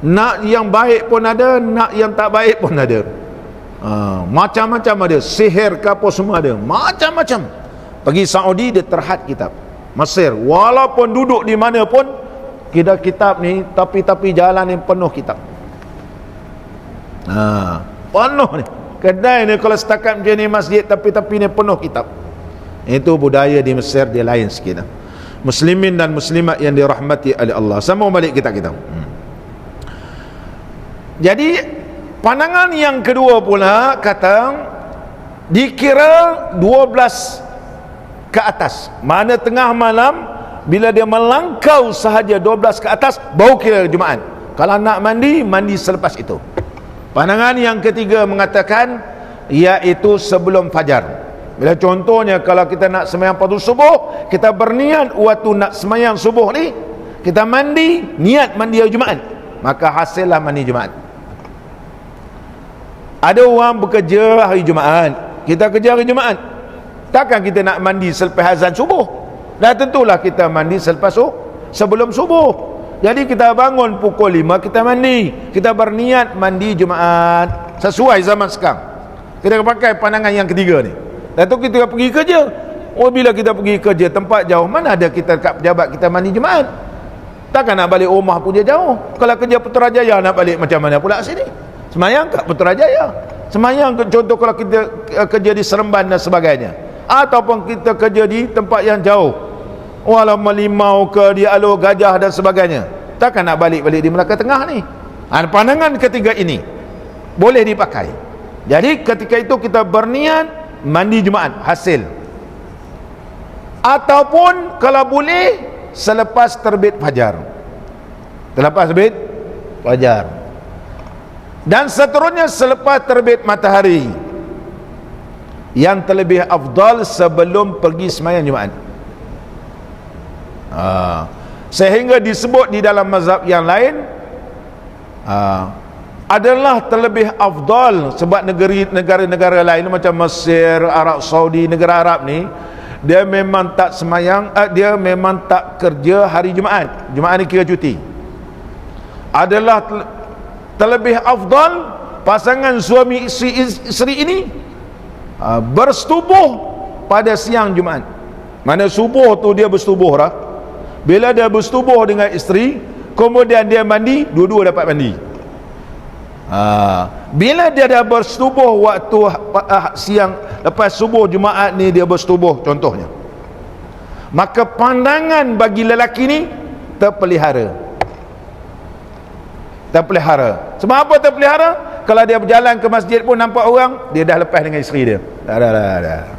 Nak yang baik pun ada, nak yang tak baik pun ada. Macam-macam ada, sihir ke apa semua ada, macam-macam. Pergi Saudi dia terhad kitab. Mesir walaupun duduk di mana pun, kitab ni tapi jalan ni penuh kitab. Penuh ni kedai ni, kalau setakat macam ni masjid, tapi ni penuh kitab. Itu budaya di Mesir, dia lain sikit. Muslimin dan muslimat yang dirahmati oleh Allah. Sama balik kita. Jadi Pandangan yang kedua pula kata dikira 12 ke atas. Mana tengah malam bila dia melangkau sahaja 12 ke atas baru kira Jumaat. Kalau nak mandi, mandi selepas itu. Pandangan yang ketiga mengatakan iaitu sebelum fajar. Bila contohnya kalau kita nak sembahyang fardu subuh, kita berniat waktu nak sembahyang subuh ni, kita mandi, niat mandi hari Jumaat, maka hasillah mandi Jumaat. Ada orang bekerja hari Jumaat, kita kerja hari Jumaat, takkan kita nak mandi selepas azan subuh? Dah tentulah kita mandi selepas sebelum subuh. Jadi kita bangun pukul 5, kita mandi, kita berniat mandi Jumaat sesuai zaman sekarang. Kita pakai pandangan yang ketiga ni. Dan tu kita pergi kerja. Oh, bila kita pergi kerja tempat jauh, mana ada kita dekat pejabat kita mandi Jumaat? Takkan nak balik rumah pun dia jauh. Kalau kerja Putrajaya nak balik macam mana pula sini? Semayang kat Putrajaya. Semayang contoh kalau kita kerja di Seremban dan sebagainya. Ataupun kita kerja di tempat yang jauh. Walau Melimau ke di Alor Gajah dan sebagainya. Takkan nak balik-balik di Melaka Tengah ni. Pandangan ketiga ini boleh dipakai. Jadi ketika itu kita berniat mandi Jumaat hasil, ataupun kalau boleh selepas terbit fajar, selepas terbit fajar, dan seterusnya selepas terbit matahari, yang terlebih afdal sebelum pergi sembahyang Jumaat. Sehingga disebut di dalam mazhab yang lain adalah terlebih afdal, sebab negara-negara lain macam Mesir, Arab Saudi, negara Arab ni dia memang tak semayang, dia memang tak kerja hari Jumaat. Jumaat ni kira cuti. Adalah terlebih afdal pasangan suami isteri ini bersetubuh pada siang Jumaat. Mana subuh tu dia bersetubuh dah. Bila dia bersetubuh dengan isteri, kemudian dia mandi, dua-dua dapat mandi. Bila dia dah bersetubuh waktu siang lepas subuh Jumaat ni dia bersetubuh contohnya, maka pandangan bagi lelaki ni terpelihara. Sebab apa terpelihara? Kalau dia berjalan ke masjid pun nampak orang, dia dah lepas dengan isteri dia. Dah.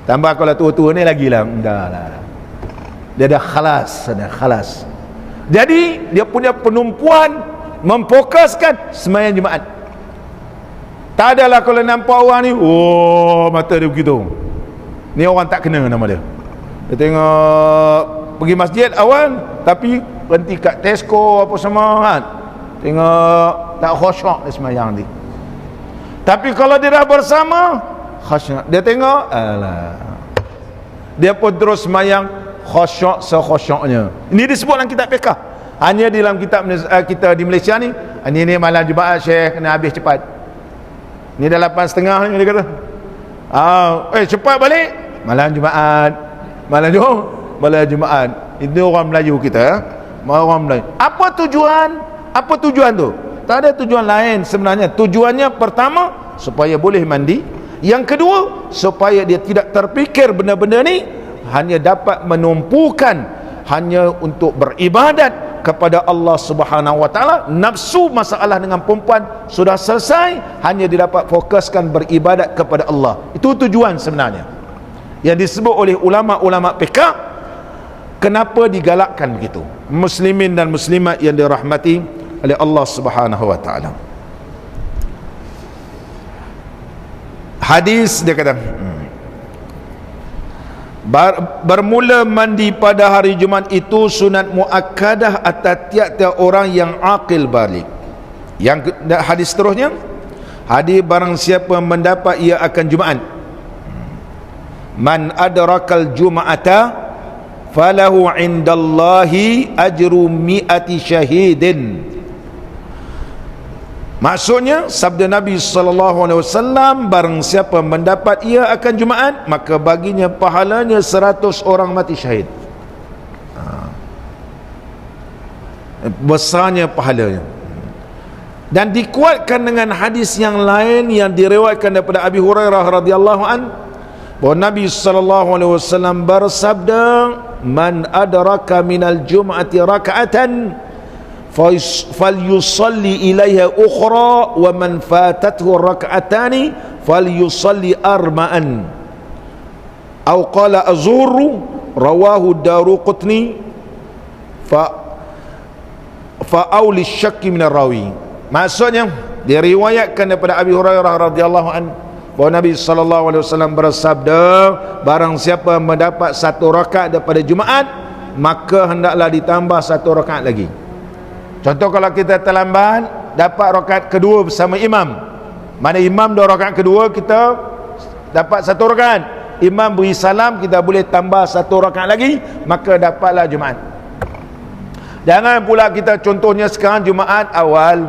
Tambah kalau tua-tua ni lagi lah. Dia dah khalas. Jadi dia punya penumpuan memfokuskan sembahyang Jumaat. Tak adalah kalau nampak orang ni, oh mata dia begitu, ni orang tak kena nama dia. Dia tengok pergi masjid awal tapi berhenti kat Tesco apa semua kan, tengok tak khusyuk dia sembahyang ni. Tapi kalau dia dah bersama khusyuk, dia tengok alah, dia pun terus sembahyang khusyuk sekhusyuknya. Ini disebut dalam kitab fiqh. Hanya dalam kitab kita di Malaysia ni, ini malam Jumaat Syekh kena habis cepat. Ni dah 8.30 ni dia kata. Cepat balik. Malam Jumaat. Malam Jumaat. Itu orang Melayu kita, orang Melayu. Apa tujuan tu? Tak ada tujuan lain sebenarnya. Tujuannya pertama supaya boleh mandi. Yang kedua supaya dia tidak terfikir benda-benda ni hanya dapat menumpukan hanya untuk beribadat kepada Allah Subhanahu wa taala. Nafsu masalah dengan perempuan sudah selesai, hanya dia dapat fokuskan beribadat kepada Allah. Itu tujuan sebenarnya yang disebut oleh ulama-ulama fiqh. Kenapa digalakkan begitu? Muslimin dan muslimat yang dirahmati oleh Allah Subhanahu wa taala. Hadis dia kata bermula mandi pada hari Jumaat itu sunat muakkadah atas tiap-tiap orang yang aqil balik. Yang hadis seterusnya, hadis barang siapa mendapat ia akan Jumaat, man adrakal jum'ata falahu indallahi ajru mi'ati syahidin. Maksudnya sabda Nabi SAW, barang siapa mendapat ia akan Jumaat, maka baginya pahalanya 100 orang mati syahid. Besarnya pahalanya. Dan dikuatkan dengan hadis yang lain yang diriwayatkan daripada Abi Hurairah radhiyallahu an, bahawa Nabi SAW bersabda, man adraka minal jum'ati raka'atan falyusalli ilaiha ukhra wa man fatathu rak'atani falyusalli arba'an atau qala azuru rawahu Daruqutni fa auli syakki min rawi. Maksudnya diriwayatkan daripada Abi Hurairah radhiyallahu anhu bahawa Nabi sallallahu alaihi wasallam bersabda, barang siapa mendapat satu rakaat daripada Jumaat, maka hendaklah ditambah satu rakaat lagi. Contoh kalau kita terlambat dapat rakaat kedua bersama imam, mana imam dua rakaat kedua, kita dapat satu rakaat, imam beri salam, kita boleh tambah satu rakaat lagi, maka dapatlah Jumaat. Jangan pula kita contohnya sekarang Jumaat awal,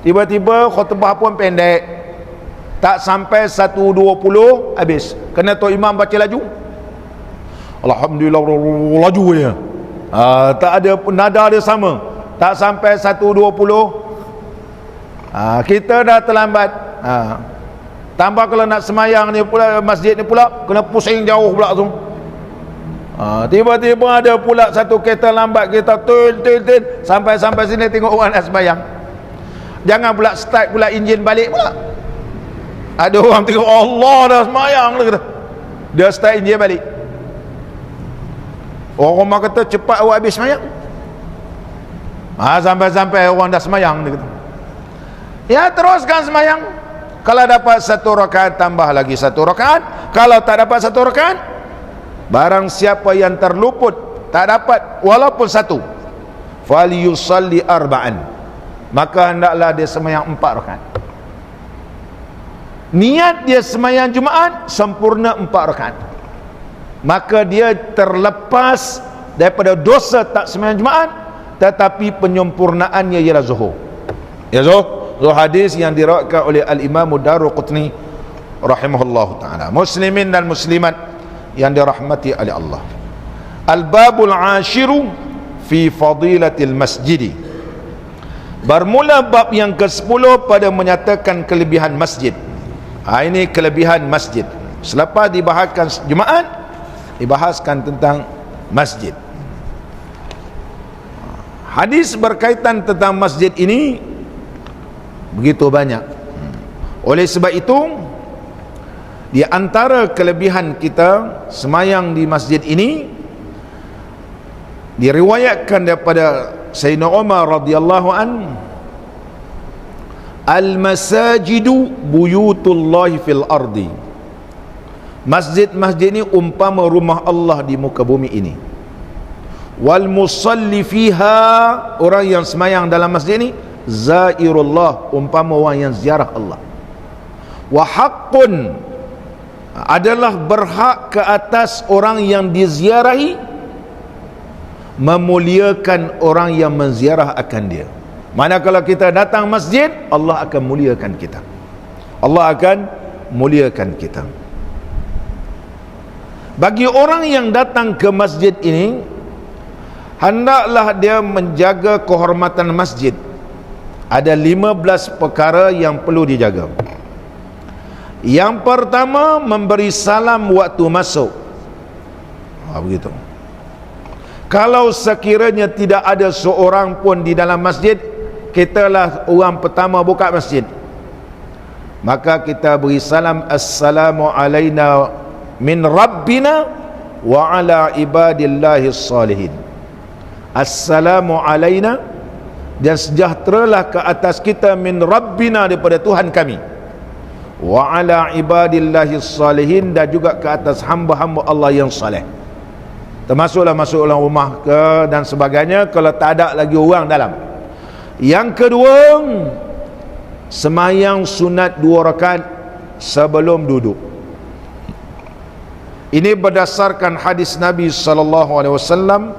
tiba-tiba khutbah pun pendek, tak sampai 1:20 habis, kena tu imam baca laju, alhamdulillah laju ya, tak ada nada dia sama, tak sampai 1:20 kita dah terlambat. Tambah kalau nak semayang ni pula, masjid ni pula kena pusing jauh pula tu. Tiba-tiba ada pula satu kereta lambat, kita tul sampai sini tengok orang nak semayang. Jangan pula start pula enjin balik pula. Ada orang tengok Allah dah semayang dah, dia start enjin balik. Orang rumah kata cepat awak habis semayang. Sampai orang dah semayang dia kata. Ya, teruskan semayang. Kalau dapat satu rakaat, tambah lagi satu rakaat. Kalau tak dapat satu rakaat, barang siapa yang terluput, tak dapat walaupun satu, falyusalli arba'an, maka hendaklah dia semayang 4 rakaat. Niat dia semayang Jumaat sempurna 4 rakaat, maka dia terlepas daripada dosa tak semayang Jumaat, tetapi penyempurnaannya ialah zuhur. Ya, zuhur hadis yang diriwayatkan oleh Al-Imam Daruqutni rahimahullahu taala. Muslimin dan muslimat yang dirahmati oleh Allah. Al-babul 'ashiru fi fadilatil masjid. Bermula bab yang ke-10 pada menyatakan kelebihan masjid. Ini kelebihan masjid. Selepas dibahaskan Jumaat, dibahaskan tentang masjid. Hadis berkaitan tentang masjid ini begitu banyak. Oleh sebab itu, di antara kelebihan kita semayang di masjid ini, diriwayatkan daripada Sayyidina Umar radhiyallahu an, al-masajidu buyutullahi fil ardi. Masjid-masjid ini umpama rumah Allah di muka bumi ini. Wal musalli fiha, orang yang semayang dalam masjid ini, zairullah, umpama orang yang ziarah Allah. Wa haqqun, adalah berhak ke atas orang yang diziarahi memuliakan orang yang menziarah akan dia. Mana kalau kita datang masjid, Allah akan muliakan kita, Allah akan muliakan kita. Bagi orang yang datang ke masjid ini, hendaklah dia menjaga kehormatan masjid. Ada 15 perkara yang perlu dijaga. Yang pertama, memberi salam waktu masuk. Begitu. Kalau sekiranya tidak ada seorang pun di dalam masjid, kitalah orang pertama buka masjid, maka kita beri salam, assalamu alaina min rabbina wa ala ibadillahi salihin. Assalamu alaina, dan sejahteralah ke atas kita, min rabbina, daripada Tuhan kami, wa ala ibadillahi salihin, dan juga ke atas hamba-hamba Allah yang saleh. Termasuklah masuk dalam rumah ke dan sebagainya kalau tak ada lagi orang dalam. Yang kedua, semayang sunat 2 rakaat sebelum duduk. Ini berdasarkan hadis Nabi sallallahu alaihi wasallam,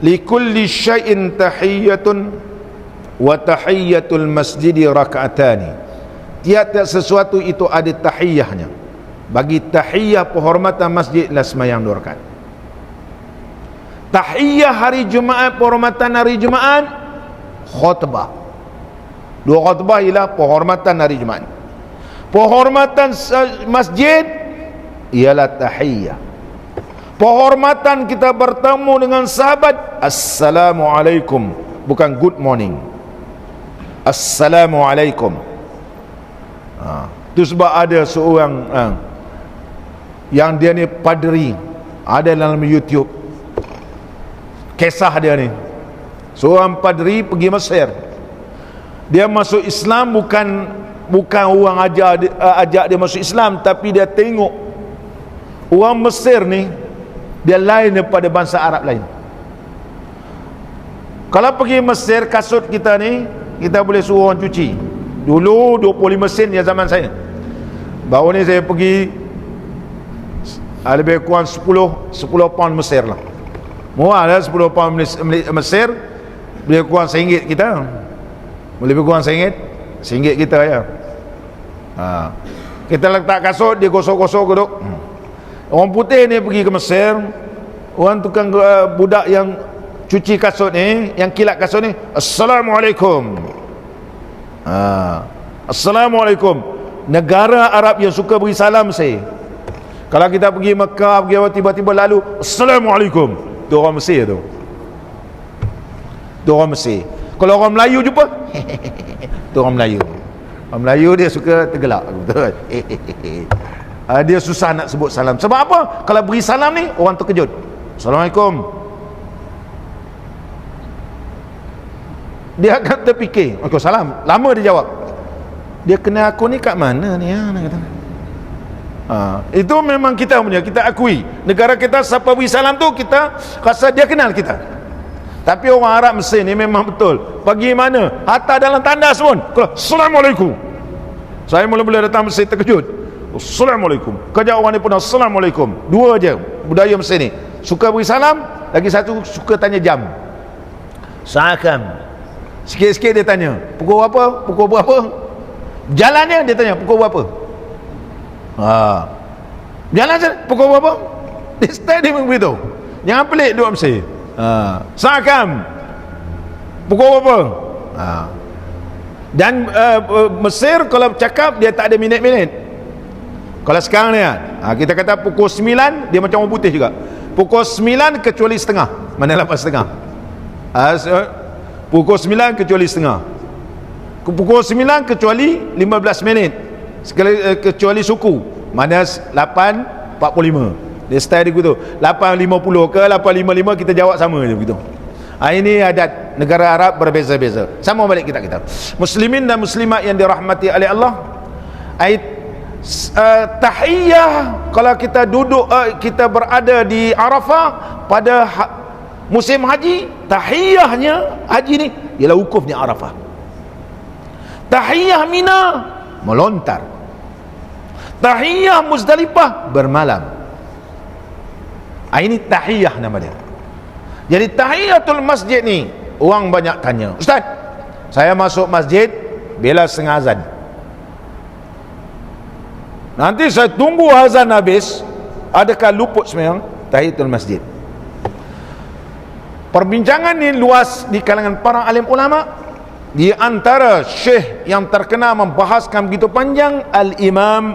likulli syai'in tahiyyatun wa tahiyyatul masjidi raka'atani. Tiap-tiap sesuatu itu ada tahiyyahnya. Bagi tahiyyah penghormatan masjid lah semayang 2 rakaat. Tahiyyah hari Jumaat, penghormatan hari Jumaat, khutbah. 2 khutbah ialah penghormatan hari Jumaat. Penghormatan masjid ialah tahiyyah. Penghormatan kita bertemu dengan sahabat, assalamualaikum bukan good morning. Assalamualaikum. Itu sebab ada seorang yang dia ni padri, ada dalam YouTube kisah dia ni. Seorang padri pergi Mesir. Dia masuk Islam bukan orang ajak dia masuk Islam, tapi dia tengok orang Mesir ni dia lain daripada bangsa Arab lain. Kalau pergi Mesir, kasut kita ni kita boleh suruh orang cuci. Dulu 25 sen ya zaman saya. Baru ni saya pergi lebih kurang 10 pound Mesir lah. Murah lah 10 pound Mesir, lebih kurang RM1 kita. Lebih kurang RM1 kita ya. Kita letak kasut, dia gosok-gosok duduk. Orang putih ni pergi ke Mesir, orang tukang budak yang cuci kasut ni, yang kilat kasut ni, Assalamualaikum. Assalamualaikum. Negara Arab yang suka beri salam saya. Kalau kita pergi Mekah, pergi awal, tiba-tiba lalu Assalamualaikum, tu orang Mesir tu. Tu orang Mesir. Kalau orang Melayu jumpa tu orang Melayu. Orang Melayu dia suka tergelak, betul. Dia susah nak sebut salam. Sebab apa? Kalau beri salam ni orang terkejut. Assalamualaikum. Dia akan terfikir, Waalaikumsalam. Lama dia jawab. Dia kenal aku ni kat mana ni? Itu memang kita punya, kita akui. Negara kita siapa beri salam tu kita rasa dia kenal kita. Tapi orang Arab Mesir ni memang betul. Pergi mana? Hatta dalam tandas pun. Assalamualaikum. Saya mula-mula datang Mesir terkejut. Assalamualaikum. Kerja orang ni pun Assalamualaikum. Dua je budaya Mesir ni. Suka beri salam, lagi satu suka tanya jam. Saakam. Sikit-sikit dia tanya, pukul berapa? Pukul berapa? Jalannya dia tanya, pukul berapa? Jalan je, pukul berapa? Dia start dia beritahu. Jangan pelik duduk Mesir. Saakam. Pukul berapa? Dan Mesir kalau bercakap dia tak ada minit-minit. Kalau sekarang ni kita kata pukul 9, dia macam orang putih juga. Pukul 9 kecuali setengah. Mana 8:30? Pukul 9 kecuali setengah. Pukul 9 kecuali 15 minit. Kecuali suku. Mana 8:45. Dia style dia begitu. 8:50 ke 8:55 kita jawab sama je begitu. Ini adat negara Arab berbeza-beza. Sama balik kita. Muslimin dan muslimat yang dirahmati oleh Allah. Tahiyyah kalau kita duduk kita berada di Arafah pada musim haji, tahiyyahnya haji ni ialah wukufnya Arafah. Tahiyyah Mina melontar. Tahiyyah Muzdalifah bermalam. Ini tahiyyah nama dia. Jadi tahiyyatul masjid ni orang banyak tanya, Ustaz, saya masuk masjid bila setengah azan. Nanti saya tunggu azan habis, adakah luput sembahyang tahiyyatul masjid? Perbincangan ni luas di kalangan para alim ulama. Di antara syekh yang terkenal membahaskan begitu panjang, Al-Imam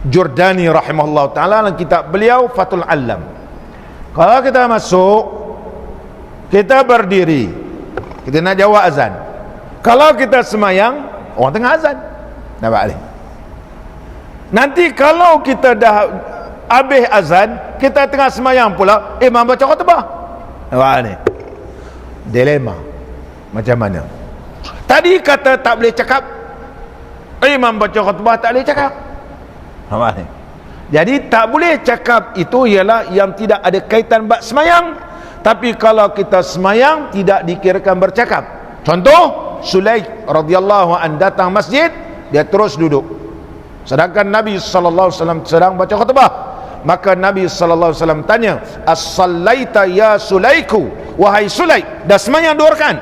Jordani rahimahullah ta'ala dalam kitab beliau Fathul Alam. Kalau kita masuk, kita berdiri, kita nak jawab azan. Kalau kita semayang, orang tengah azan. Nampak ni? Nanti kalau kita dah habis azan, kita tengah semayang pula, imam baca khutbah. Nampak ni? Dilema. Macam mana? Tadi kata tak boleh cakap, imam baca khutbah tak boleh cakap. Nampak ni? Jadi tak boleh cakap itu ialah yang tidak ada kaitan bab semayang. Tapi kalau kita semayang tidak dikirakan bercakap. Contoh, Sulaik radhiyallahu an datang masjid, dia terus duduk. Sedangkan Nabi sallallahu alaihi wasallam sedang baca khutbah. Maka Nabi sallallahu alaihi wasallam tanya, "As-sallaita ya Sulaiku?" Wahai Sulaik, dah semayang 2 rakaat?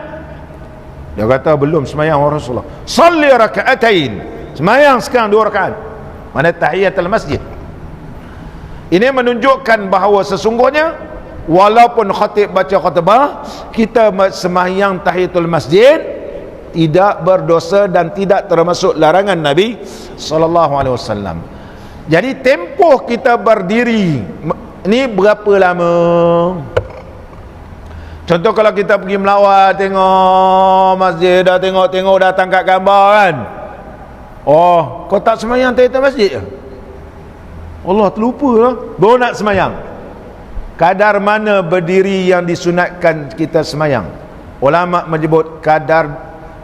Dia kata belum semayang Rasulullah. "Shalli raka'atain." Semayang sekarang 2 rakaat. Mana tahiyatul masjid. Ini menunjukkan bahawa sesungguhnya walaupun khatib baca khutbah, kita sembahyang tahiyatul masjid tidak berdosa dan tidak termasuk larangan Nabi sallallahu alaihi wasallam. Jadi tempoh kita berdiri ni berapa lama? Contoh kalau kita pergi melawat, tengok masjid, dah tengok-tengok, dah tangkap gambar kan. Oh, kau tak semayang atas masjid ke? Allah terlupa lah. Baru nak semayang. Kadar mana berdiri yang disunatkan kita semayang? Ulama menyebut kadar,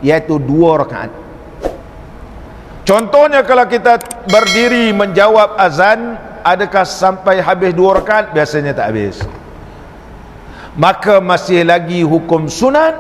iaitu 2 rakaat. Contohnya kalau kita berdiri menjawab azan, adakah sampai habis 2 rakaat? Biasanya tak habis. Maka masih lagi hukum sunat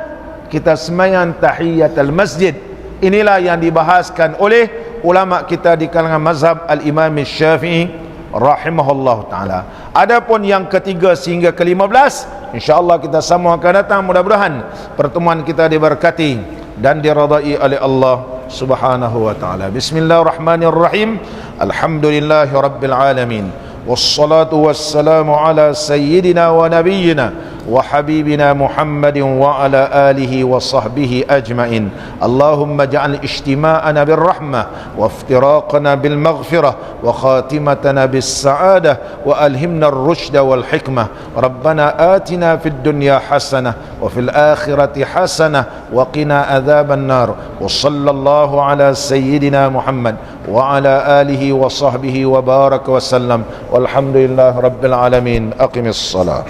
kita semayang tahiyatul masjid. Inilah yang dibahaskan oleh ulama kita di kalangan mazhab al-Imam Syafi'i rahimahullah ta'ala. Adapun yang ketiga sehingga ke-15, insya-Allah kita semua akan datang. Mudah-mudahan pertemuan kita diberkati dan diridai oleh Allah subhanahu wa ta'ala. Bismillahirrahmanirrahim. Alhamdulillahi rabbil alamin. Wassalatu wassalamu ala sayyidina wa nabiyyina wa habibina Muhammadin wa ala alihi wa sahbihi ajma'in. Allahumma ja'al ijtima'ana birrahmah wa iftiraqana bil maghfirah wa khatimatana bis sa'adah wa alhimna ar-rushda wal hikmah. Rabbana atina fid dunya hasanah wa fil akhirati hasanah wa qina adzaban nar. Wa sallallahu ala sayyidina Muhammad wa ala alihi wa sahbihi wa baraka wa sallam. Walhamdulillah rabbil alamin. Aqimis salat.